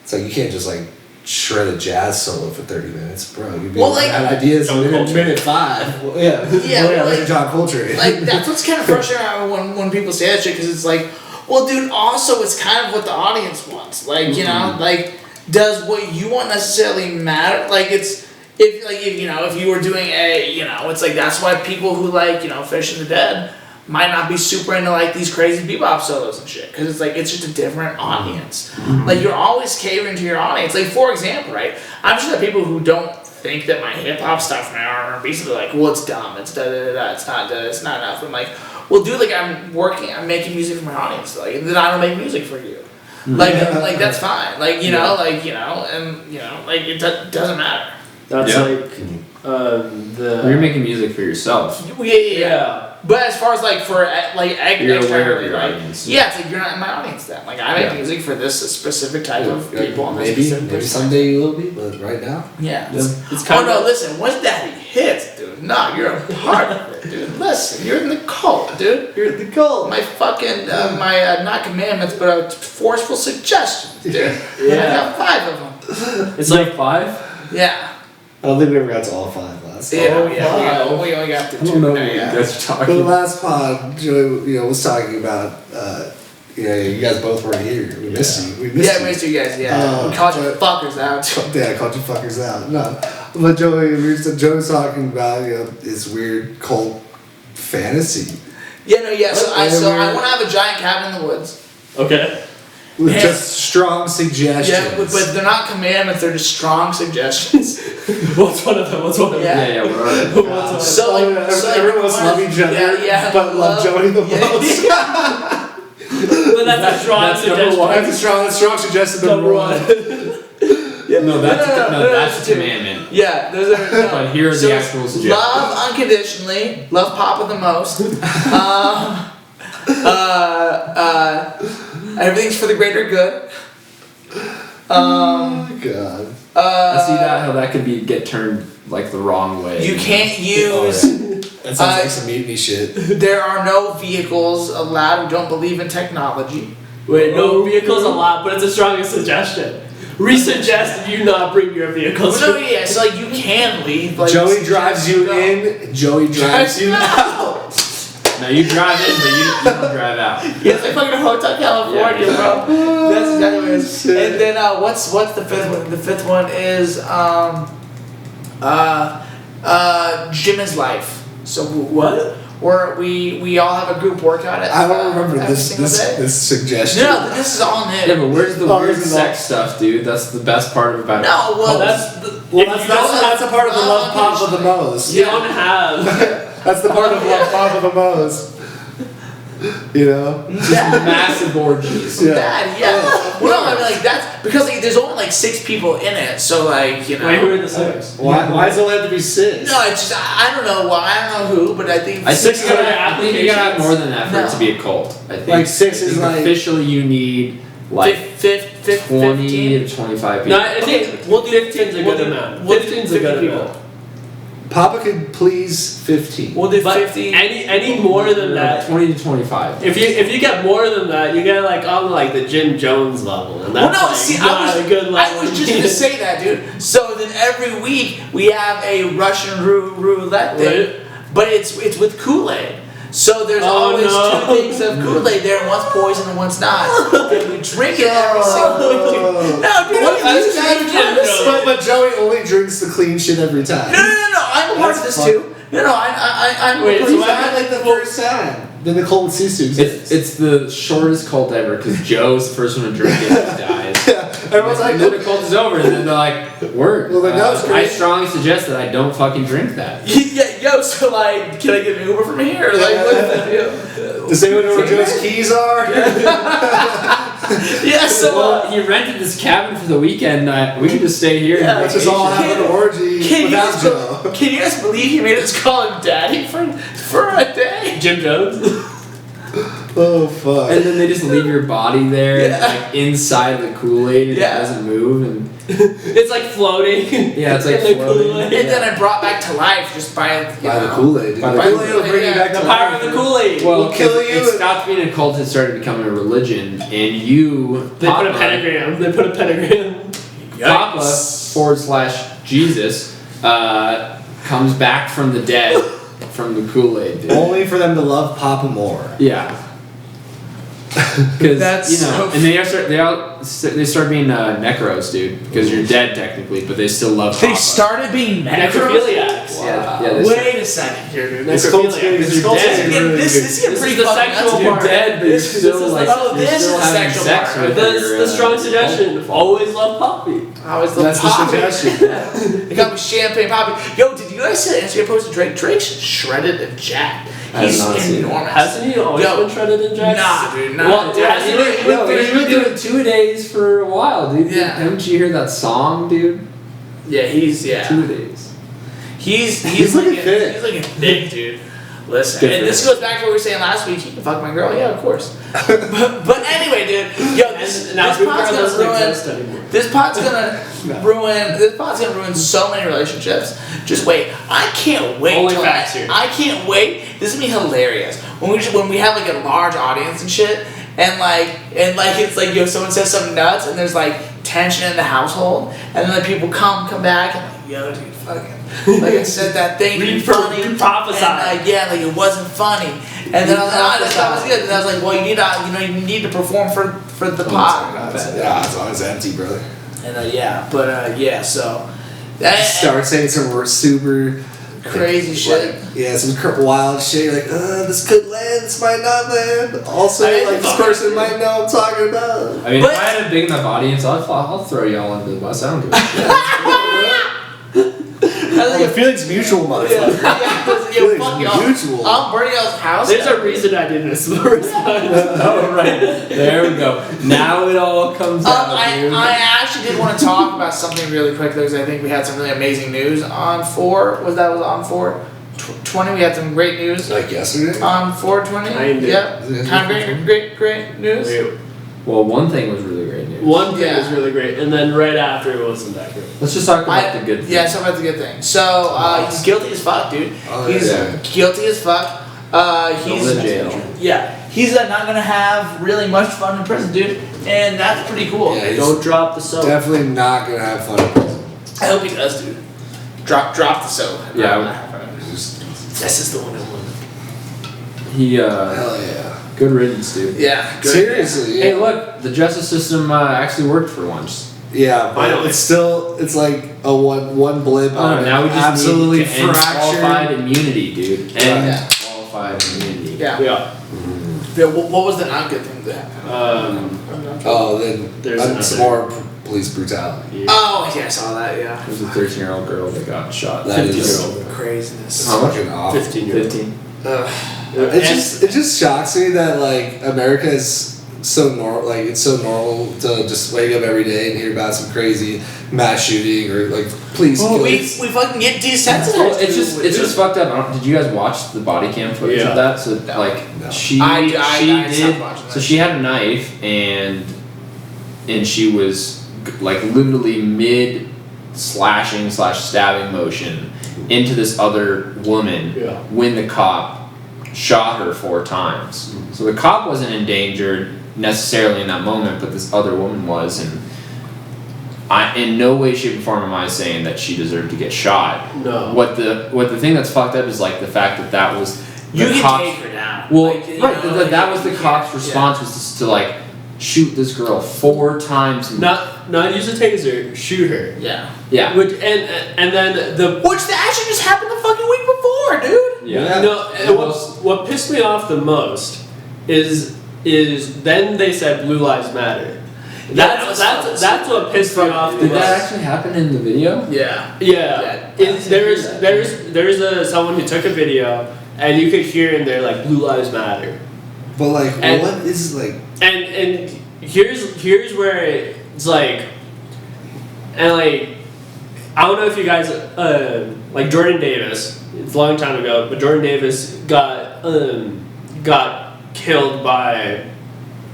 It's like you can't just like shred a jazz solo for 30 minutes, bro. You'd be had ideas John in Coltrane. minute 5. Well, yeah. Like John Coltrane. Like that's what's kind of frustrating when people say that shit, because it's like, well, dude, also it's kind of what the audience wants. Like, like does what you want necessarily matter? Like if you were doing it's like that's why people who like Fish and the Dead might not be super into like these crazy bebop solos and shit, because it's like it's just a different audience. Like you're always catering to your audience. Like for example, right? I'm sure that people who don't think that my hip hop stuff, my R&B stuff, are like, well, it's dumb, it's da da da da, it's not enough. I'm like, well, dude, like I'm making music for my audience, like, and then I don't make music for you. Like that's fine. Like, you know, and like it doesn't matter. That's Yeah. like You're making music for yourself. Yeah. But as far as like for like You're aware of externally, your like, audience. yeah, it's like you're not in my audience then. Like I make Yeah. music for this specific type of people. And this Maybe specific person. someday you will be, but right now. Yeah. it's Oh kind no! of Listen, once Daddy hits, dude, no, you're a part of it, dude. Listen, you're in the cult, dude. You're in the cult. My fucking not commandments, but forceful suggestions, dude. I got 5 of them. it's like 5. Yeah. I don't think we ever got to all 5 last Yeah. time. We only got the 2. I don't know what Yeah, you yeah. guys are The talking. last pod, Joey, was talking about, you guys both weren't here. We missed you. We missed Yeah, you. we missed you guys. Yeah, we called you fuckers out. Yeah, I called you fuckers out. No, but Joey was talking about this weird cult fantasy. Yeah, no, yeah. So I Whatever. want to have a giant cabin in the woods. Okay. With Yeah. just strong suggestions. Yeah, but they're not commandments. They're just strong suggestions. What's one of them? What are Yeah. Yeah, what are they? What's one of So like, everyone must love each other, but love Joey the most. But that's a strong That's number suggestion. one. That's a strong suggestion. Number one. No, that's No, that's a two. commandment. Yeah, those are. No. But here are So the it's actual suggestions. love unconditionally. Love Papa the most. Everything's for the greater good. Oh God. I see how that could get turned like the wrong way. You can't Oh, use. That sounds like some mutiny shit. There are no vehicles allowed who don't believe in technology. Wait, no vehicles allowed, but it's the strongest suggestion. Resuggest you not bring your vehicles. Well, no, yeah, so like you can leave. Like, Joey drives you go. in. Joey drives you out. No, you drive in, but you don't drive out. Yeah, it's like fucking Hotel California, Yeah. bro. That's exactly what it is. Shit. And then what's the 5th one? The 5th one is gym is life. So what? Where we all have a group workout at. I don't remember every this single day. this suggestion. No, this is all new. Yeah, but where's the Oh, weird this is sex stuff, dude? That's the best part about it. No, well, That's That's a part of the love pop of the most. you don't have. That's the part of love pop of the most. Massive orgies. Yeah. That, yeah. Well, no, I mean, like, that's because like, there's only like 6 people in it, so like, Wait, who are the 6? Why does it have to be 6? No, it's just, I don't know why, I don't know who, but I think I think 6 you gotta have more than that for it No. to be a cult. I think. Like, 6 I is think like- officially you need like 20 to 25 people. No, I think we'll do 15's a we'll good do- amount. we'll do 15's a good 50 people. amount. Papa could please 15. We'll do But 50. any more than that, 20 to 25. if you get more than that, you get like on like the Jim Jones level, and Well, that's no, like see, not a good level. I was just gonna say that, dude. So then every week we have a Russian roulette thing, Right. but it's with Kool-Aid. So there's Oh, always no. 2 things of Kool-Aid there, and one's poison and one's not. And we drink it every single week. No, dude, What I'm is just Jim Jones? But Joey only drinks the clean shit every time. No, I'm a part of this That's too. No, I'm Wait, a so part of I this. like the first time. Then the cult ceased to exist. It's the shortest cult ever because Joe's the first one to drink it and he dies. Everyone's like, And then the cult is over, and then they're like, "Word." Well, then that was I great. strongly suggest that I don't fucking drink that. Yeah, yo, so like, can I get an Uber from here? Like, what's the deal? does anyone know where Joe's keys are? Yeah, so Well, he rented this cabin for the weekend. We can just stay here. Yeah, and Let's just all have an orgy Can you, without guys, Joe. can you guys believe he made us call him Daddy for a day? Jim Jones. Oh fuck. And then they just leave your body there, Yeah. like inside of the Kool-Aid, and Yeah. it doesn't move. And It's like floating. yeah, it's like in the floating. Kool-Aid. And then I brought back to life just by By the Kool-Aid, dude. By the The Kool-Aid. Kool-Aid will bring you back The to power life. of the Kool-Aid. Well, We'll kill you. it stopped being a cult. It started becoming a religion, and you, They put a Papa, pentagram. They put a pentagram. Papa / Jesus, comes back from the dead from the Kool-Aid. Dude. Only for them to love Papa more. Yeah. Because That's so and they start being necros, dude. Because you're dead technically, but they still love. They Papa. started being necrophilia. Necrophiliacs. Yeah. Yeah, wait a second here, dude. It's Cold Necrophilia. Springs, It's you're Cold dead. Springs. This is This pretty is the fucking sexual nuts, You're part. dead, but you're This is still the- like. oh, you're this is still the having sexual sex part. with The strong suggestion. Always love Poppy. I always love That's the Poppy. suggestion. They got me champagne Poppy. Yo, did you guys see that Instagram post of Drake? Drake's shredded and jacked. I have He's not seen it. enormous. Hasn't he always Yo. been shredded in Jax? Nah, dude, nah. Well, Dude, hasn't he? He's been doing 2 days for a while, dude. Yeah. Haven't you heard that song, dude? Yeah, he's 2 days. He's looking looking fit. He's looking thick, dude. Listen, Good and for this him. goes back to what we were saying last week. He can fuck my girl, yeah, of course. but anyway, dude, yo, this Now pod's Big Brother gonna doesn't ruin. exist anymore. This pod's gonna ruin so many relationships. Just wait. I can't wait. Only till facts here. I can't wait. This is gonna be hilarious when we have like a large audience and shit, and like it's like yo, someone says something nuts, and there's like tension in the household, and then the people come back and like, yo, dude, fucking. Like I said that thing, funny, You prophesied. and yeah, like it wasn't funny, and then I was like, oh, that was good, and I was like, well, you need to perform for the pod, Yeah, it's always empty, brother. and yeah, so Start saying some super crazy shit. Like, yeah, some wild shit. You're like, this could land, this might not land. Also, I mean, like, this person might know what I'm talking about. I mean, But- if I had a big enough audience, I'll throw y'all under the bus. I don't give a shit. I was feelings mutual, like, yeah, yo, Feelings fuck y'all. mutual. I'll burn y'all's house. There's down. a reason I didn't respond. Oh, right. There we go. Now it all comes out, dude. I actually did want to talk about something really quick because I think we had some really amazing news on 4. Was on 420? We had some great news Like yesterday? on 420. Kinda. Yeah, Is it kind of great news. Well, one thing was really great news. One thing Yeah. was really great, and then right after it wasn't that great. Let's just talk about the good thing. Yeah, talk about the good thing. So he's guilty as fuck, dude. Oh, He's yeah. guilty as fuck. He's Going to jail. Yeah, he's not gonna have really much fun in prison, dude, and that's pretty cool. Yeah, he's Don't drop the soap. definitely not gonna have fun in prison. I hope he does, dude. Drop the soap. Yeah. This is the one I want. He, Hell yeah. good riddance, dude. Yeah. Good. Seriously, yeah. Hey, look, the justice system actually worked for once. Yeah, but Finally. it's like a one blip on Now we just absolutely need to end qualified fractured. immunity, dude. Yeah. End qualified immunity. Yeah. Yeah. Yeah, what was the not good thing that happened? Oh, then There's some another. more police brutality. Oh, yeah, I saw that. Yeah. There was a 13-year-old girl that got shot. That is- 15-year-old. Craziness. It's How much? fucking awful. 15-year-old. 15. Ugh. It just shocks me that like America is so normal. Like it's so normal to just wake up every day and hear about some crazy mass shooting or like police We killings. fucking get desensitized. Well, it's to just fucked up. Did you guys watch the body cam footage Yeah. of that? So No. like No. she I did. stopped watching that So she had a knife and she was like literally mid slashing / stabbing motion into this other woman Yeah. when the cop shot her 4 times. So the cop wasn't endangered necessarily in that moment, but this other woman was, and I in no way, shape, or form am I saying that she deserved to get shot. No. What the thing that's fucked up is like the fact that was the You can cops. take her down. Well, Like, you right, know, that like, was the you cop's can't- response was to like shoot this girl 4 times. Not use a taser, shoot her. Yeah. Yeah. Which and then the Which that actually just happened the fucking week before, dude. Yeah. no and what pissed me off the most is then they said Blue Lives Matter. That's what pissed me off the Did that most. actually happen in the video? Yeah. Yeah, there's someone who took a video and you could hear in there like Blue Lives Matter. But like, And- what is like? And here's where it's like, and like, I don't know if you guys like Jordan Davis. It's a long time ago, but Jordan Davis got killed by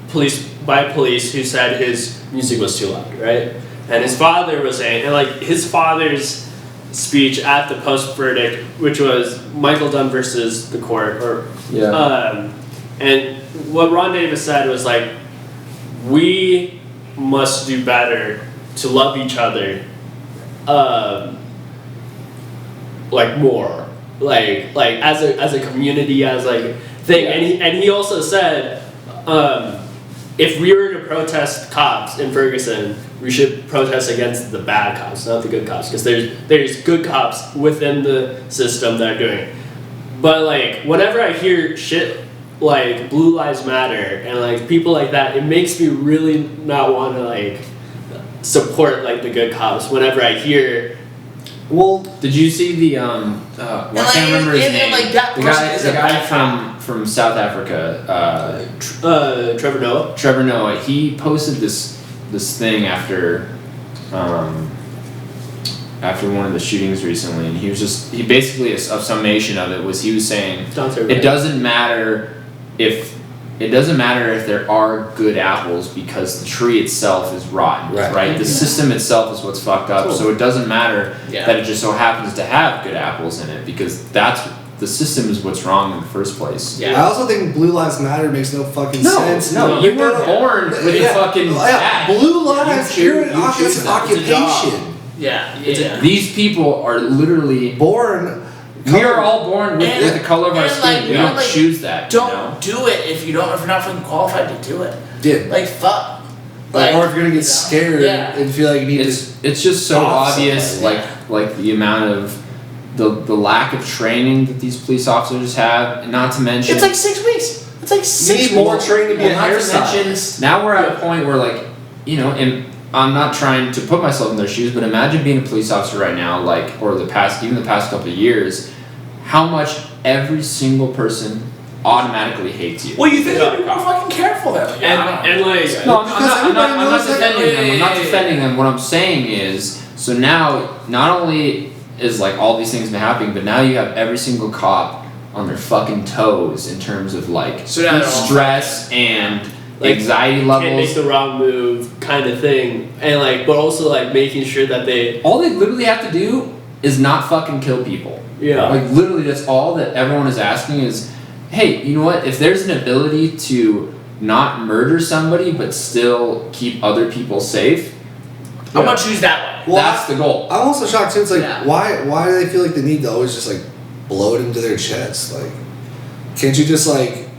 police who said his music was too loud, right? And his father was saying, and like his father's speech at the post verdict, which was Michael Dunn versus the court, or Yeah. and what Ron Davis said was like, we must do better to love each other, like more, like as a community, as like thing. Yeah. And he also said, if we were to protest cops in Ferguson, we should protest against the bad cops, not the good cops, because there's good cops within the system that are doing it. But like whenever I hear shit like Blue Lives Matter and like people like that, it makes me really not want to like support like the good cops. Whenever I hear, Well, Did you see the I can't remember his name. Like, that the person is guy a bad from South Africa, Trevor Noah. Trevor Noah. He posted this thing after one of the shootings recently, and he basically a summation of it was he was saying it doesn't matter if there are good apples because the tree itself is rotten, right? The system itself is what's fucked up, so it doesn't matter that it just so happens to have good apples in it because the system is what's wrong in the first place. I also think Blue Lives Matter makes no fucking sense. No, you weren't born with a fucking bag. Blue lives, You you're an choose that. occupation. These people are literally Born. We are all born with the color of our skin. like, we don't choose that. Don't do it if you're not fucking qualified to do it. Yeah. Like fuck. Like, or if you're gonna get scared and feel like you need it's just so obvious, like the amount of the lack of training that these police officers have, and not to mention it's like 6 weeks. It's like 6 you weeks. need more training to be a not to mention, hairstylist. now we're at a point where like, and I'm not trying to put myself in their shoes, but imagine being a police officer right now, like, or even the past couple of years, how much every single person automatically hates you. Well, you think they'd be more fucking careful then? Like, and like no, I'm not defending them. I'm not defending them. What I'm saying is, so now not only is like all these things been happening, but now you have every single cop on their fucking toes in terms of like stress and like anxiety levels. Can't make the wrong move kind of thing, and like, but also like making sure that all they literally have to do is not fucking kill people. Yeah. Like literally, that's all that everyone is asking is, hey, you know what? If there's an ability to not murder somebody but still keep other people safe, I'm gonna choose that way. Well, that's the goal. I'm also shocked too. It's like why do they feel like they need to always just like blow it into their chest? Like, can't you just like,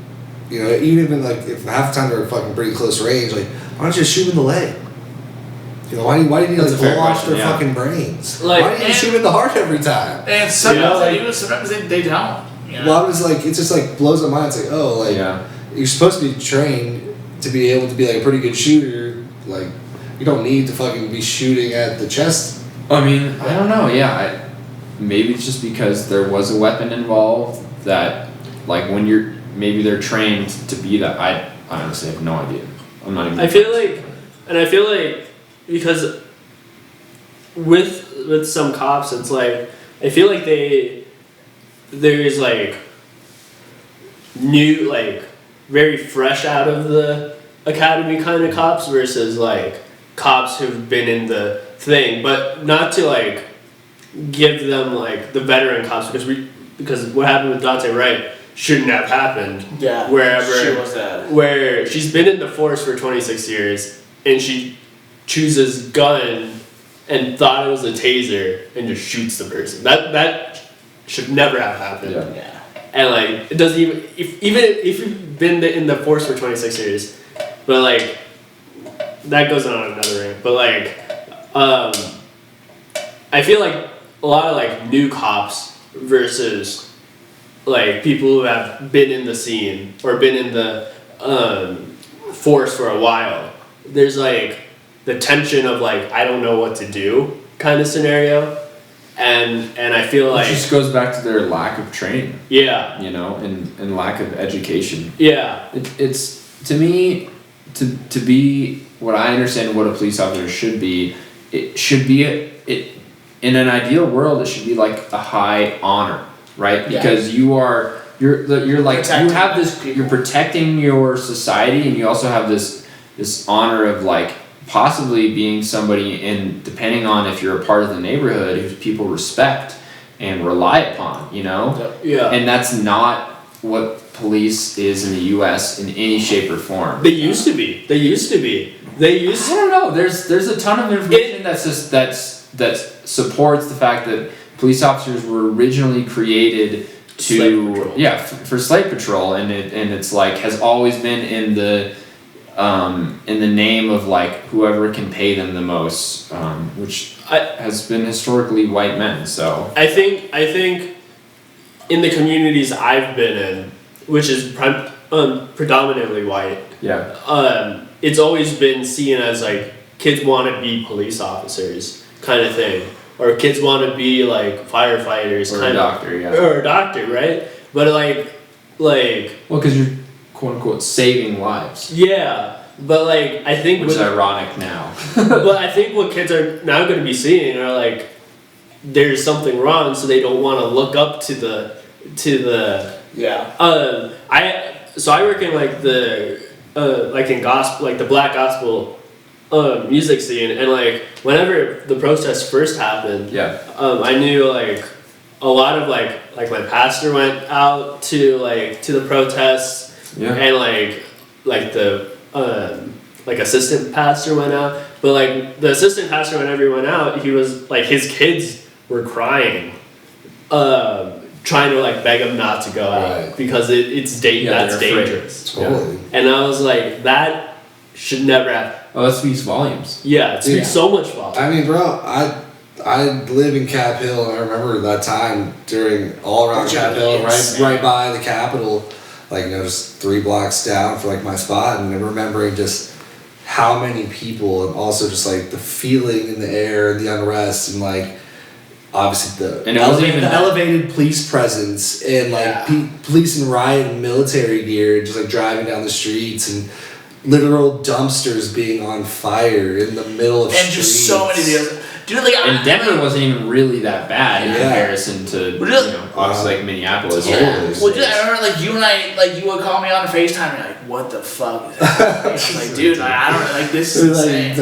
even like if half the time they're fucking pretty close range, like why don't you just shoot them in the leg? Why do you need to like blow off their fucking brains? Like, why do you shoot them in the heart every time? And sometimes they do, sometimes they don't. Well, I was like, it just like blows my mind. It's like, oh, like you're supposed to be trained to be able to be like a pretty good shooter. Like, you don't need to fucking be shooting at the chest. I mean, I don't know. Yeah, maybe it's just because there was a weapon involved that, like, when maybe they're trained to be that. I honestly have no idea. I'm not even. I feel like because with some cops, it's like I feel like there's like new, like very fresh out of the academy kind of cops versus like cops who've been in the thing, but not to like give them like the veteran cops because what happened with Dante Wright shouldn't have happened. Yeah. Where she's been in the force for 26 years and she chooses gun and thought it was a taser and just shoots the person. That should never have happened. Yeah. And like it doesn't even if you've been in the force for 26 years, but like that goes on another ring. But like I feel like a lot of like new cops versus like people who have been in the scene or been in the force for a while. There's like the tension of like I don't know what to do kind of scenario. And I feel like it just goes back to their lack of training. Yeah. And lack of education. Yeah. It's to me to be what I understand what a police officer should be. It should be in an ideal world. It should be like a high honor, right? Because you're like you have this. You're protecting your society, and you also have this honor of like possibly being somebody, and depending on if you're a part of the neighborhood, who people respect and rely upon, Yeah. And that's not what police is in the U.S. in any shape or form. They used to be. I don't know. There's a ton of information that supports the fact that police officers were originally created for slave patrol, and it's like has always been in the in the name of like whoever can pay them the most, which has been historically white men. So I think in the communities I've been in, which is predominantly white, it's always been seen as like kids want to be police officers kind of thing, or kids want to be like firefighters, or kind a of, doctor, or a doctor, right? But like well, because you're quote unquote saving lives. Yeah, but like I think which is ironic now. But I think what kids are now going to be seeing are like there's something wrong, so they don't want to look up to the I work in like the like in gospel, like the black gospel music scene, and like whenever the protests first happened, I knew like a lot of like my pastor went out to the protests, and like the like assistant pastor went out, but like the assistant pastor whenever he went out, he was like his kids were crying, trying to like beg him not to go out because it's that's dangerous. Totally. And I was like, that should never happen. Oh, that speaks volumes. Yeah, it speaks so much volumes. I mean, bro, I live in Cap Hill, and I remember that time during all around Cap Hill, right by the Capitol, like just 3 blocks down for like my spot, and remembering just how many people, and also just like the feeling in the air, and the unrest, and like obviously the elevated police presence, and like police in riot and military gear, just like driving down the streets, and literal dumpsters being on fire in the middle of and streets. Just so many deals. Dude, like, and Denver wasn't even really that bad in comparison to like Minneapolis. Well, dude, I remember like you and I, like you would call me on FaceTime and you're like, what the fuck is that? Like, dude, like, I don't like this is insane. Like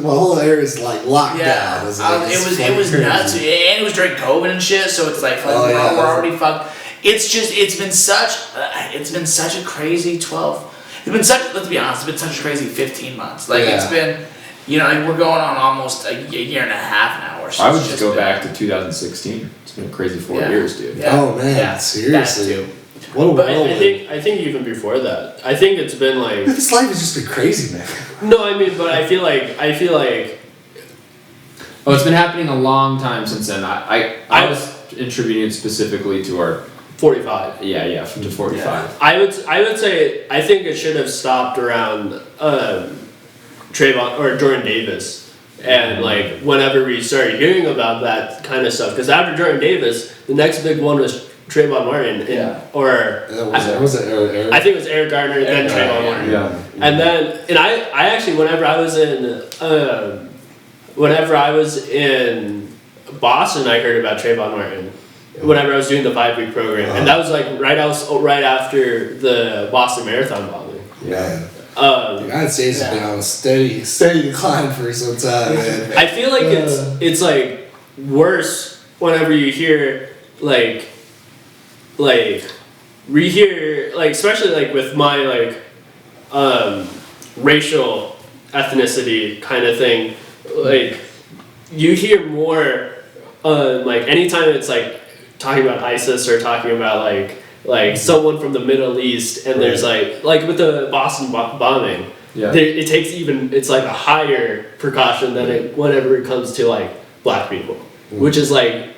my whole area is like locked down. It was nuts, and it was during COVID and shit. So it's like we're already fucked. It's been such a crazy 12. Let's be honest, it's been such a crazy 15 months. Like it's been. Like we're going on almost a year and a half now or so. I would just go back to 2016. It's been a crazy 4 years, dude. Yeah. Oh man, seriously. What a world. I think even before that. I think it's been like this life has just been crazy, man. No, I mean, but I feel like oh, it's been happening a long time since then. I was attributing it specifically to our 45. Yeah, to 45. Yeah. I would say I think it should have stopped around Trayvon or Jordan Davis, and like whenever we started hearing about that kind of stuff, because after Jordan Davis, the next big one was Trayvon Martin, I think it was Eric Gardner, then Trayvon Martin, and then I actually whenever I was in Boston, I heard about Trayvon Martin. Whenever I was doing the 5-week program, and that was like right after the Boston Marathon bombing. Yeah. The United States has been on a steady decline for some time, man. I feel like it's like worse whenever you hear like rehear like especially like with my like racial ethnicity kind of thing, like you hear more like anytime it's like talking about ISIS or talking about like someone from the Middle East, and there's like with the Boston bombing, it takes it's like a higher precaution than whenever it comes to like black people, which is like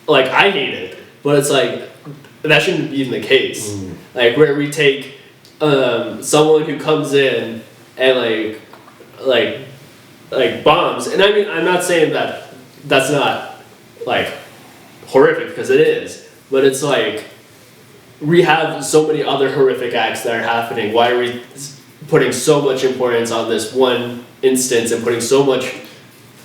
I hate it, but it's like that shouldn't be the case. Like where we take someone who comes in and like bombs, and I mean I'm not saying that that's not like horrific, because it is, but it's like we have so many other horrific acts that are happening. Why are we putting so much importance on this one instance and putting so much?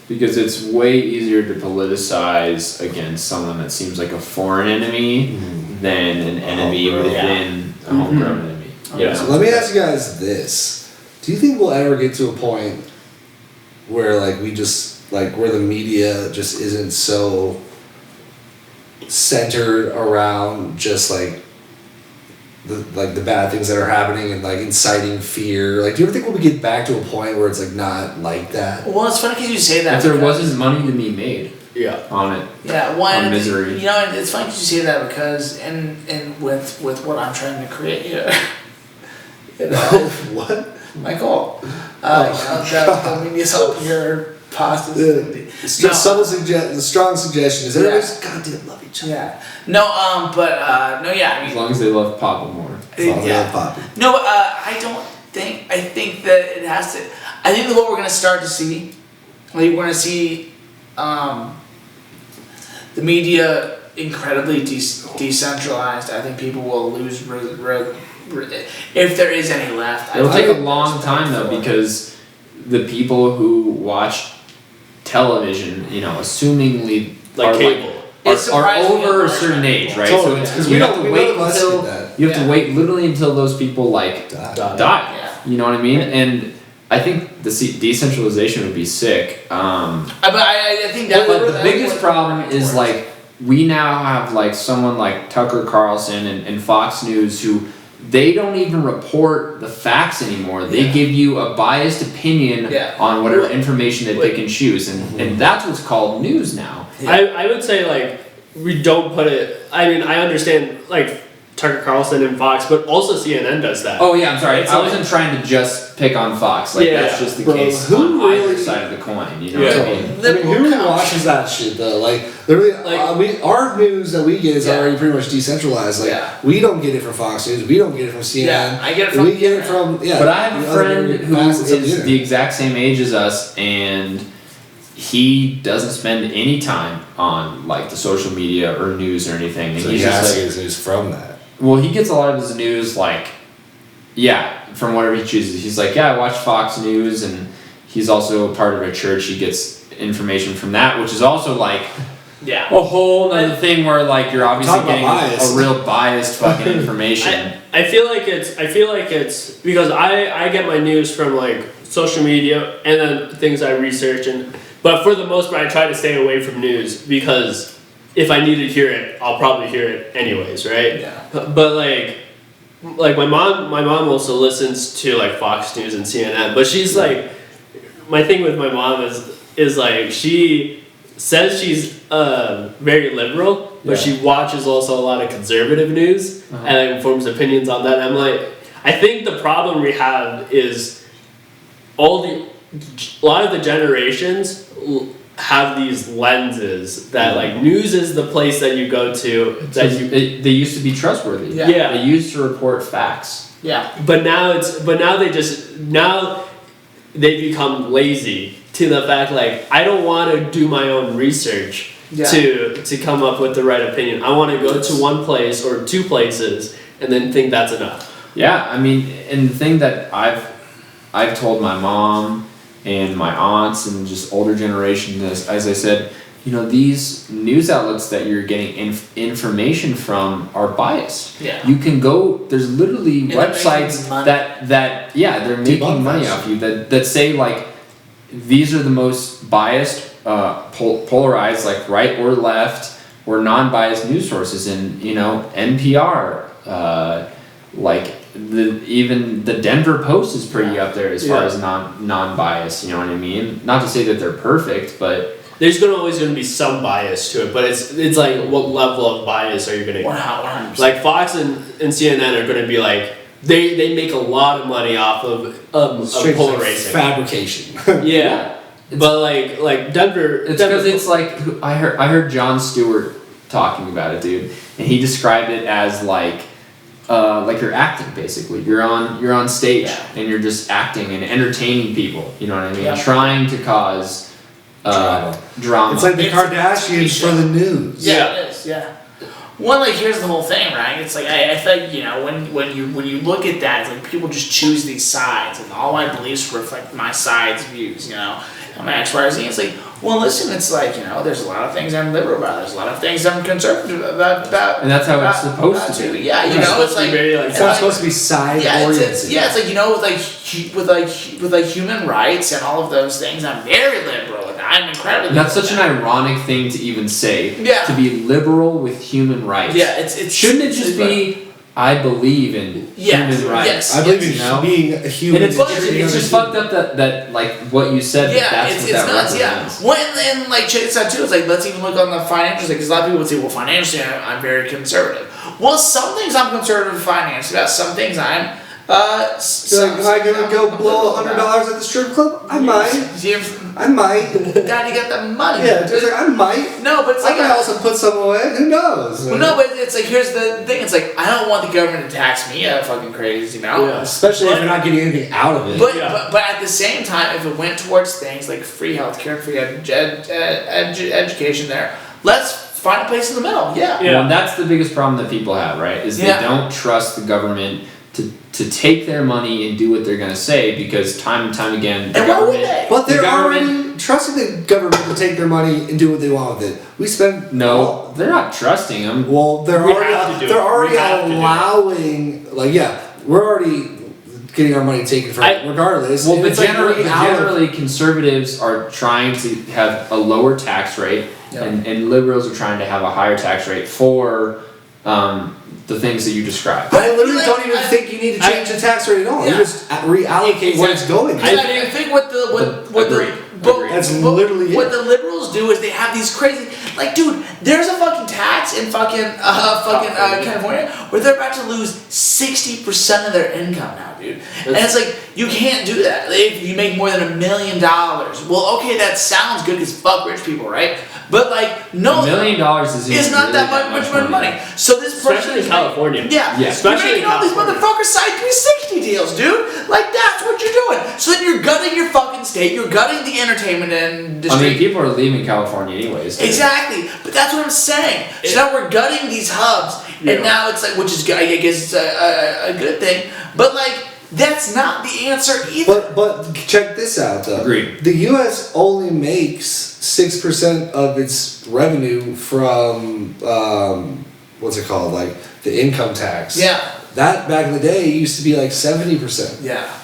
Because it's way easier to politicize against someone that seems like a foreign enemy than an enemy within a homegrown enemy. So let me ask you guys this: do you think we'll ever get to a point where like we just like where the media just isn't so centered around just like the bad things that are happening and like inciting fear? Like, do you ever think we'll get back to a point where it's like not like that? Well, it's funny because you say that. If there wasn't money to be made, on it. On misery. It's funny because you say that because and with what I'm trying to create here. What? my goal. The media's helping your pastas. The strong suggestion is everybody's goddamn love each other. Yeah. No, I mean, As long as they love Papa more. No, I don't think. I think that it has to. I think that what we're gonna start to see, like we're gonna see, the media incredibly decentralized. I think people will lose if there is any left. It'll take a long time though, because the people who watch television, assumingly like cable. Are over a certain age, right? Totally. So you have to wait until literally until those people die. Yeah. You know what I mean? And I think the decentralization would be sick. But I think that. But the biggest problem is like we now have like someone like Tucker Carlson and Fox News who they don't even report the facts anymore. They give you a biased opinion on whatever information they pick and choose, and that's what's called news now. Yeah. I would say like we don't put it. I mean, I understand like Tucker Carlson and Fox, but also CNN does that. Oh yeah, I'm sorry. I wasn't trying to just pick on Fox. Like that's just the case on either side of the coin. You know what I mean? Who watches that shit though? Like literally, our news that we get is already pretty much decentralized. Like we don't get it from Fox News. We don't get it from CNN. Yeah, I get it from. We get it from But I have a friend who is the exact same age as us, and he doesn't spend any time on like the social media or news or anything. And so he's just like, his news from that. Well, he gets a lot of his news from whatever he chooses. He's like, I watch Fox News, and he's also a part of a church. He gets information from that, which is also like a whole other thing where like you're obviously getting a real biased fucking information. I feel like it's because I get my news from like social media and then things I research but for the most part I try to stay away from news because if I need to hear it, I'll probably hear it anyways, right? Yeah. But like my mom also listens to like Fox News and CNN, but she's like, my thing with my mom is like she says she's very liberal, but she watches also a lot of conservative news and like forms opinions on that. I'm like, I think the problem we have is a lot of the generations have these lenses that like news is the place that you go to they used to be trustworthy. They used to report facts. But now they become lazy to the fact like I don't want to do my own research to come up with the right opinion. I want to go to one place or two places and then think that's enough. Yeah, I mean, and the thing that I've told my mom and my aunts and just older generation, as I said, these news outlets that you're getting information from are biased. Yeah. You can go. There's literally websites that they're making money off you that say like these are the most biased, polarized, like right or left or non-biased news sources, and NPR, like. Even the Denver Post is pretty up there as far as non-biased. You know what I mean? Not to say that they're perfect, but there's always going to be some bias to it. But it's like what level of bias are you going to? 100%. Like Fox and CNN are going to be like they make a lot of money off of polarizing fabrication. But like Denver, it's because it's like I heard Jon Stewart talking about it, dude, and he described it as like you're acting basically. You're on stage and you're just acting and entertaining people. You know what I mean? Trying to cause drama. It's like the Kardashians for the news. Yeah, it is. Yeah. Well, like here's the whole thing, right? It's like I think when you look at that, it's like people just choose these sides, and all my beliefs reflect my side's views. And my X, Y, or Z. It's like, well, listen, it's like there's a lot of things I'm liberal about. There's a lot of things I'm conservative about. And that's how it's supposed to be. Yeah, it's like it's not supposed to be side oriented. It's like with human rights and all of those things, I'm very liberal. I'm incredibly. That's such an ironic thing to even say. Yeah. To be liberal with human rights. Yeah, it's shouldn't it just be I believe in human rights. Yes, I believe in being a human. And it's just fucked up that like what you said. That's what that nuts. When like check this out too. It's like let's even look on the financial side because a lot of people would say, well, financially I'm very conservative. Well, some things I'm conservative financially about. Some things I'm You're like, am I gonna go blow $100 at the strip club? I might. I might. Daddy got the money. Yeah, it's like I might. No, but it's I like might also put some away. Who knows? well, no, but it's like here's the thing. It's like I don't want the government to tax me a fucking crazy amount. Yeah. Especially if you're not getting anything out of it. But, Yeah. but at the same time, if it went towards things like free healthcare and free education, there, let's find a place in the middle. Yeah. Yeah. Well, that's the biggest problem that people have, right? Is Yeah. they don't trust the government to take their money and do what they're gonna say because time and time again the And why would government. they? But they're The government- already trusting the government to take their money and do what they want with it. We spend No, they're not trusting them. Well, they're We already have to do they're it. already We have to do it. allowing we're already getting our money taken from it regardless. Well, and but it's like generally, really out of- generally conservatives are trying to have a lower tax rate, Yeah. and liberals are trying to have a higher tax rate for the things that you described. I literally Like, don't even think you need to change the tax rate at all. Yeah. You just reallocate what it's going. I think what Agreed. That's literally what it. the liberals do is they have these crazy like, dude, there's a fucking tax in California where they're about to lose 60% of their income now, dude. And it's like you can't do that if you make more than $1 million. Well, okay, that sounds good because fuck rich people, right? But like, no, $1 million isn't it's not really that much money. So this person Especially in is California. yeah, Yeah. Especially you're making in all these California. motherfuckers side 360 deals, dude. Like that's what you're doing. So then you're gutting your fucking state. You're gutting the entertainment industry. I mean, people are leaving California anyways. Exactly, but that's what I'm saying. So now we're gutting these hubs, Yeah. and now it's like, which is I guess it's a good thing, but like that's not the answer either. But check this out though. Agreed. The U.S. only makes 6% of its revenue from what's it called, like the income tax. Yeah, That back in the day used to be like 70%. yeah.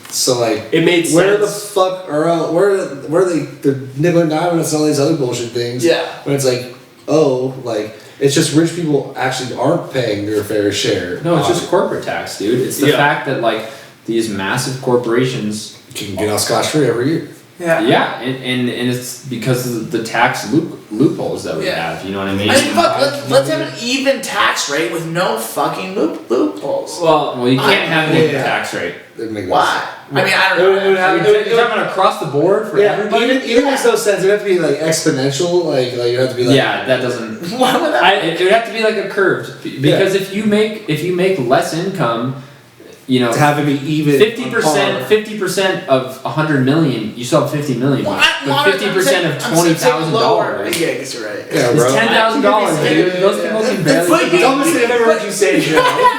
So like, It made where the sense. fuck are where they the nickel and dime and all these other bullshit things? Yeah. When it's like, oh, like it's just rich people actually aren't paying their fair share. No, it's just corporate tax, dude. It's the Yeah. fact that like these massive corporations. can get off scotch free every year. Yeah, and it's because of the tax loopholes that we Yeah. have. You know what I mean? I mean, fuck. Let's have an even tax rate with no fucking loopholes. Well, you can't have an even Yeah. tax rate. It'd make no Why? I mean, I don't It would know. have- You're talking about across the board for Yeah, everybody. even makes no sense. It would have to be like exponential. Like you have to be like. Yeah, that doesn't. Why would that? It would have to be like a curve because if you make less income, you know, To have it be even. 50% of 100 million, you still have 50 million. Well, But 50% of $20,000 Yeah, I guess you're right. Yeah, is bro. $10,000, dude. Those people can barely. But you- Dumbest thing I've ever heard you say, Joe.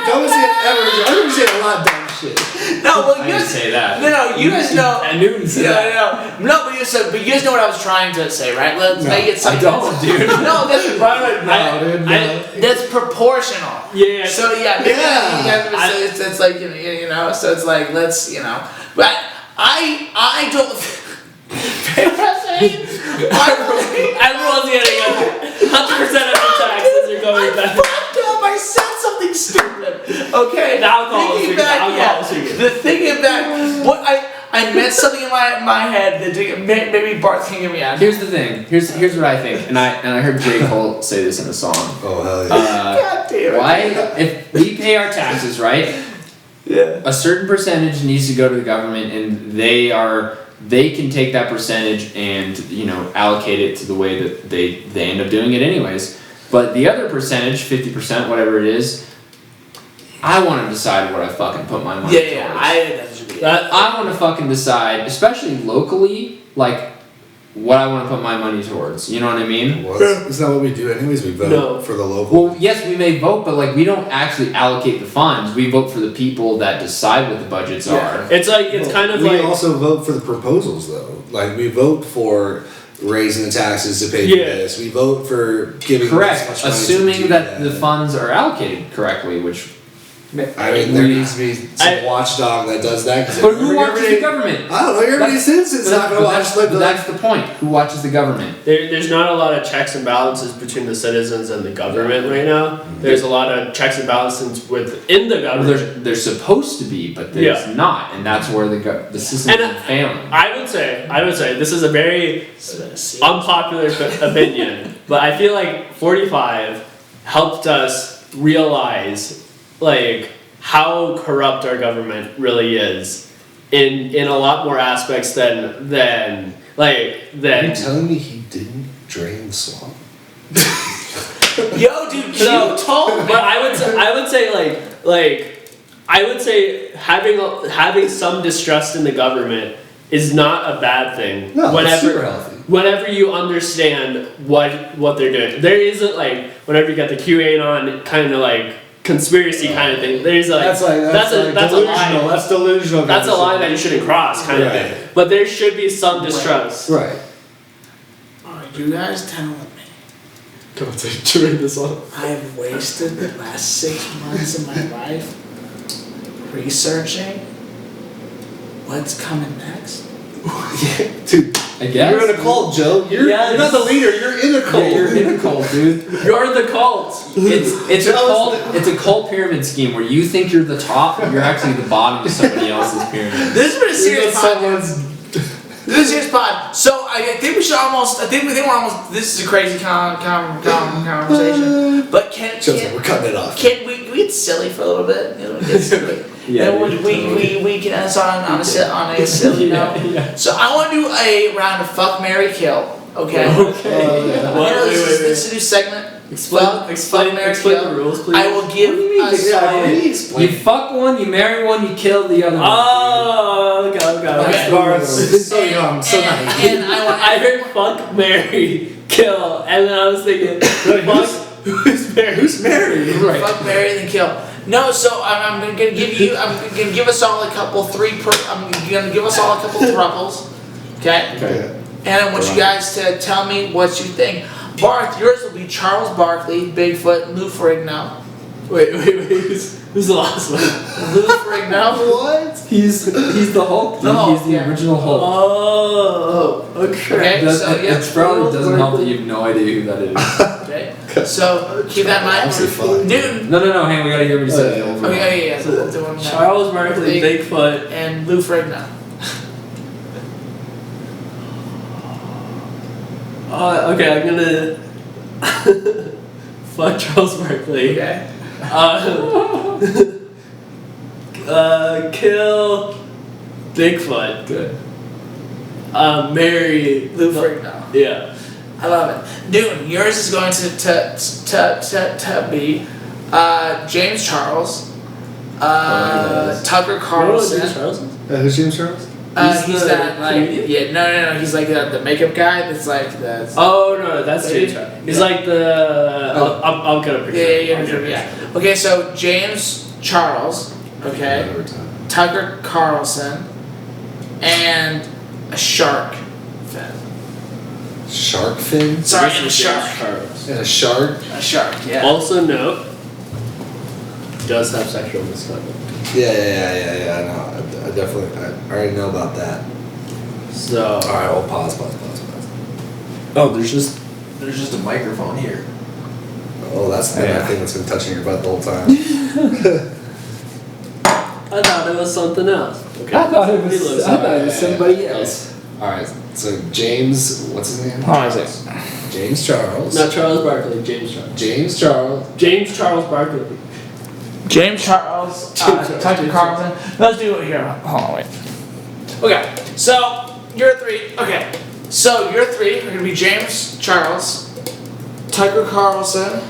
Dumbest thing I've ever heard you. I've heard you say a lot of dumb shit. No, well, I you didn't guys, say that. no, you guys know. I knew you said Yeah, that. I know. No, but you guys know what I was trying to say, right? Let's No, make it I something. don't, dude. No, that's No, dude, no. that's proportional. Yeah. So yeah, maybe Yeah. it's like you know, so it's like let's but I don't. Everyone's getting 100% of the taxes are going I back. fucked up. I said something stupid. Okay. The alcohol Thinking is back, alcohol is speaking. the thinking back, what I meant something in my head that maybe Bart's gonna give me out. Here's the thing. Here's what I think, and I heard J. Cole say this in a song. Oh hell yeah. God damn it. Why, if we pay our taxes, right? Yeah. A certain percentage needs to go to the government, and they can take that percentage and allocate it to the way that they end up doing it anyways. But the other percentage, 50%, whatever it is, I want to decide what I fucking put my money towards. That should be it. I want to fucking decide, especially locally, like what I want to put my money towards. You know what I mean? Well, it's not what we do anyways. We vote No. for the local. Well, yes, we may vote, but like we don't actually allocate the funds. We vote for the people that decide what the budgets are. It's like it's kind of we like also vote for the proposals though. Like we vote for raising the taxes to pay for Yeah. this. We vote for giving Correct, this much money to assuming do that the funds are allocated correctly, which. I mean, there needs to be some watchdog that does that. 'cause But who watches the everybody- government? I don't know. Everybody citizens not gonna watch like the. That's the point. Who watches the government? there's not a lot of checks and balances between the citizens and the government right now. There's a lot of checks and balances within the Well, government. there's supposed to be, but there's not, and that's where the system And, is failing. I would say this is a very unpopular opinion, but I feel like 45 helped us realize like how corrupt our government really is in a lot more aspects than Are you telling me he didn't drain the swamp? Yo, dude, No, you told me. but I would say having some distrust in the government is not a bad thing. No, it's super healthy. Whenever you understand what they're doing, there isn't like whenever you got the QAnon kind of like conspiracy kind of thing. There's like that's a delusional. line. That's delusional. That's a line that you shouldn't cross, kind of thing. But there should be some distrust. Right. Alright, you guys telling me Come on, during this one. I have wasted the last 6 months of my life researching what's coming next? Dude, I guess. you're in a cult, Joe. You're not the leader. You're in a cult. Yeah, you're in a cult, dude. You're the cult. It's a cult. It's a cult pyramid scheme where you think you're the top, you're actually the bottom of somebody else's pyramid. This has been a serious podcast. Someone's. This is a serious pod. So I think we should almost. I think we're almost. This is a crazy conversation. But We're cutting it off. can we get silly for a little bit? You know, get silly. Yeah, Then we can end on a silly note. Yeah. So I want to do a round of fuck, marry, kill. Okay. This is a new segment. Explain the rules, please. I will give us. You fuck one, you marry one, you kill the other one. Oh, okay. Okay. Bars. So young, so nice. And I heard fuck, marry, kill, and then I was thinking, fuck, who's married? Who's married? Right. Fuck, marry, then kill. No, so I'm gonna give you. I'm gonna give us all a couple I'm gonna give us all a couple thruples. Okay. Okay. And I want you guys to tell me what you think. Barth, yours will be Charles Barkley, Bigfoot, Lou Ferrigno. Wait, who's the last one? Lou Ferrigno. What? He's the Hulk, dude. The Hulk, He's the yeah. original Hulk. Oh, okay. Okay, so yeah. It probably doesn't help that you have no idea who that is. Okay. So keep that in mind. Obviously fun. Newton. No, hang on, we gotta hear what he said. Okay, yeah. So we'll do one now. Charles Barkley, Bigfoot. And Lou Ferrigno. Okay, I'm gonna fuck Charles Barkley. Okay. Kill Bigfoot. Good. Marry Lou Ferrigno. Yeah. I love it. Newton, yours is going to be James Charles, Tucker Carlson. Who's James Charles? He's the that like comedian? no. He's like the makeup guy. That's like the. Oh no, that's James Charles. He's like the. I'll get a picture. Yeah. Okay, so James Charles. Okay. Tucker Carlson, and a shark fin. Shark fin? Sorry, and a shark. Charles. And a shark? A shark. Yeah. Also note, does have sexual misconduct. Yeah. No, I definitely. I already know about that. So. All right. Well, pause. Oh, there's just a microphone here. Oh, that's the Yeah. thing that's been touching your butt the whole time. I thought it was something else. Okay. I thought it was somebody else. All right. So James, what's his name? Hold on a second. James Charles. Not Charles Barkley, James Charles. James Charles. James Charles Barkley. James Charles, Tucker Carlson. Let's do it here. Hold on, wait. Okay, so your three. Okay, so your three are gonna be James Charles, Tucker Carlson,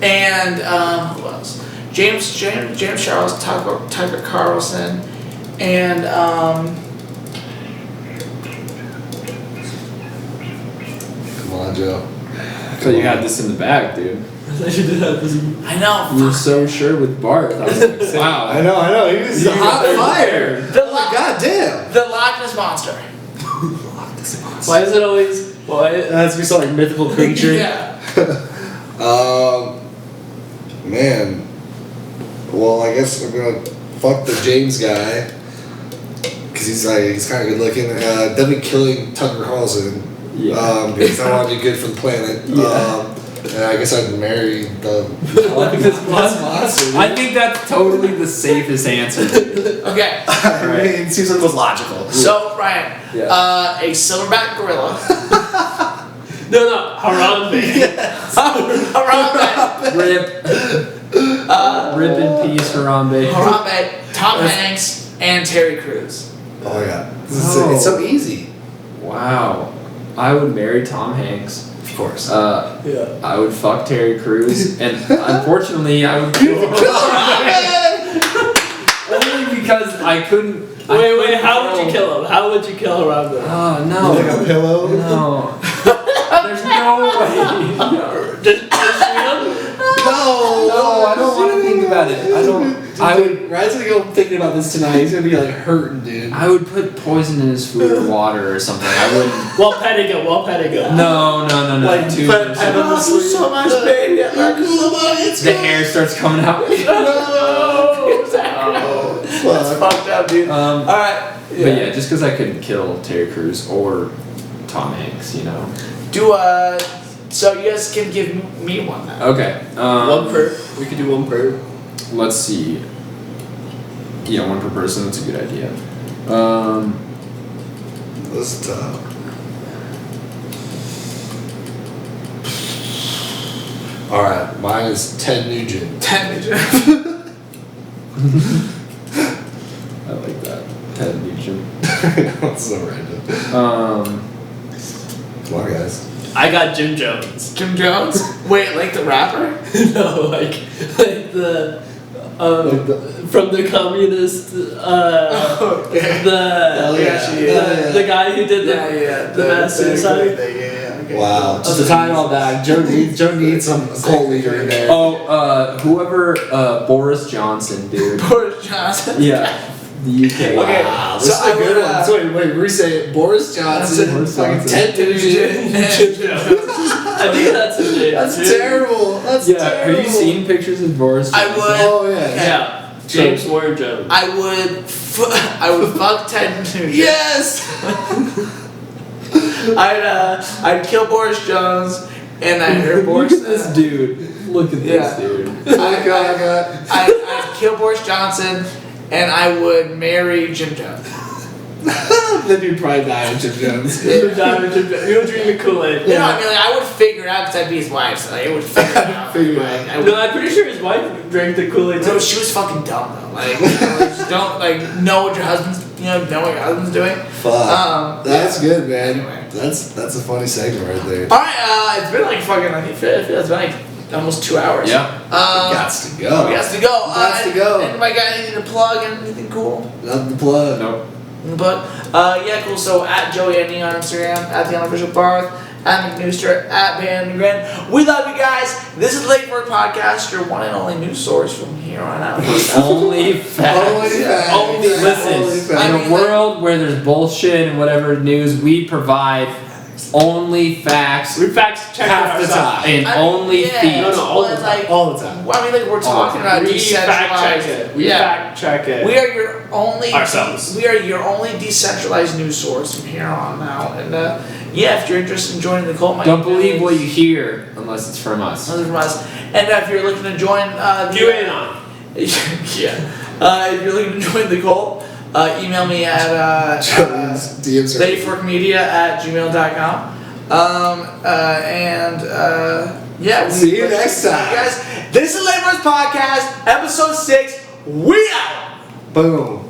and who else? James Charles, Tucker Carlson, and Come on, Joe. So you had this in the bag, dude. I know. You were so sure with Bart. I was like, wow. I know. He was a hot fire. God damn. The Loch Ness Monster. Why is it always? Why? It has to be some like mythical creature. Yeah. Man. Well, I guess I'm gonna fuck the James guy. Cause he's kind of good looking. Definitely killing Tucker Carlson. Yeah. Because I want to be good for the planet. Yeah. And I guess I'd marry the. I think that's totally the safest answer. Okay. I mean, it seems like the most logical. So Ryan, Yeah. a silverback gorilla. No, Harambe. Harambe. Rip in peace, Harambe. Harambe, Tom Hanks, and Terry Crews. Oh yeah, it's so easy. Wow. I would marry Tom Hanks. Of course. Yeah. I would fuck Terry Crews, and unfortunately, I would kill only because I couldn't. Wait, how would you kill him? How would you kill Harambe? Oh no! Like a pillow. No. There's no way. Just shoot him? No, I don't want to think about it. I don't. I would. Ryan's gonna go thinking about this tonight. He's gonna be like hurting, dude. I would put poison in his food or water or something. I wouldn't. Well, Pettigo. No. Like, Too put much. him to sleep. So much pain. The hair starts coming out. That's fucked up, dude. Alright. But yeah, just because I couldn't kill Terry Crews or Tom Hanks, you know. So you guys can give me one now. Okay. One per. We could do one per. Let's see. Yeah, one per person. That's a good idea. That's tough. All right, mine is Ted Nugent. I like that. Ted Nugent. That's so random. Come on, guys. I got Jim Jones. Jim Jones? Wait, like the rapper? No, like the from the communist Okay. the guy who did the mass suicide. Okay. Wow. Just to tie it all back, Joe needs some cult leader in there. Oh, whoever, Boris Johnson, dude. Boris Johnson. Yeah, the UK. Okay. Wow, So this is a I good would, one. So wait, re-say it. Boris Johnson, Boris fucking Johnson. Ted Nugent. I think that's his name. That's dude. terrible. That's Yeah, terrible. have you seen pictures of Boris I Johnson? would. Oh yeah. Yeah, James Warren Jones. I would fuck Ted Nugent. Yes. I'd kill Boris Jones, and I'd hurt Boris. Look at this dude. Look at Yeah. this dude. I'd kill Boris Johnson, and I would marry Jim Jones. Then you'd probably die with Jim Jones. You would drink the Kool-Aid. You know what I mean? Like, I would figure it out because I'd be his wife, so I would figure it out. Figure it Like, out. I would- No, I'm pretty sure his wife drank the Kool-Aid No, too. she was fucking dumb though. Like, just don't know what your husband's, know what your husband's doing. Fuck. That's good, man. Anyway. That's a funny segment right there. All right, it's been like fucking. I feel it's been like almost 2 hours. Yeah. Gots to go. We has to go. Gots to go. Anybody got anything to plug? Anything cool? Nothing to plug. Nope. But yeah, cool. So at Joey Edney on Instagram, at the unofficial Barth, at McNewster, at Van Gren. We love you guys. This is Late Word Podcast, your one and only news source from here on out. Only facts. Only facts. Only listen. Only In facts. a world where there's bullshit and whatever news, we provide only facts We fact check Half the ourselves. time. and only yeah, feeds. No, all the but, time. like, All the time. well, I mean, like we're talking about We fact check decentralized. it. We yeah. fact check it. We are your only Ourselves. We are your only decentralized news source from here on out. And yeah, if you're interested in joining the cult, Don't believe what you hear unless it's from us. Other from us. And if you're looking to join, QAnon. yeah. If you're looking to join the cult, email me at DMs are dateforcmedia@gmail.com. Yeah. See you next time. Guys, this is Laborers Podcast, episode 6. We out. boom.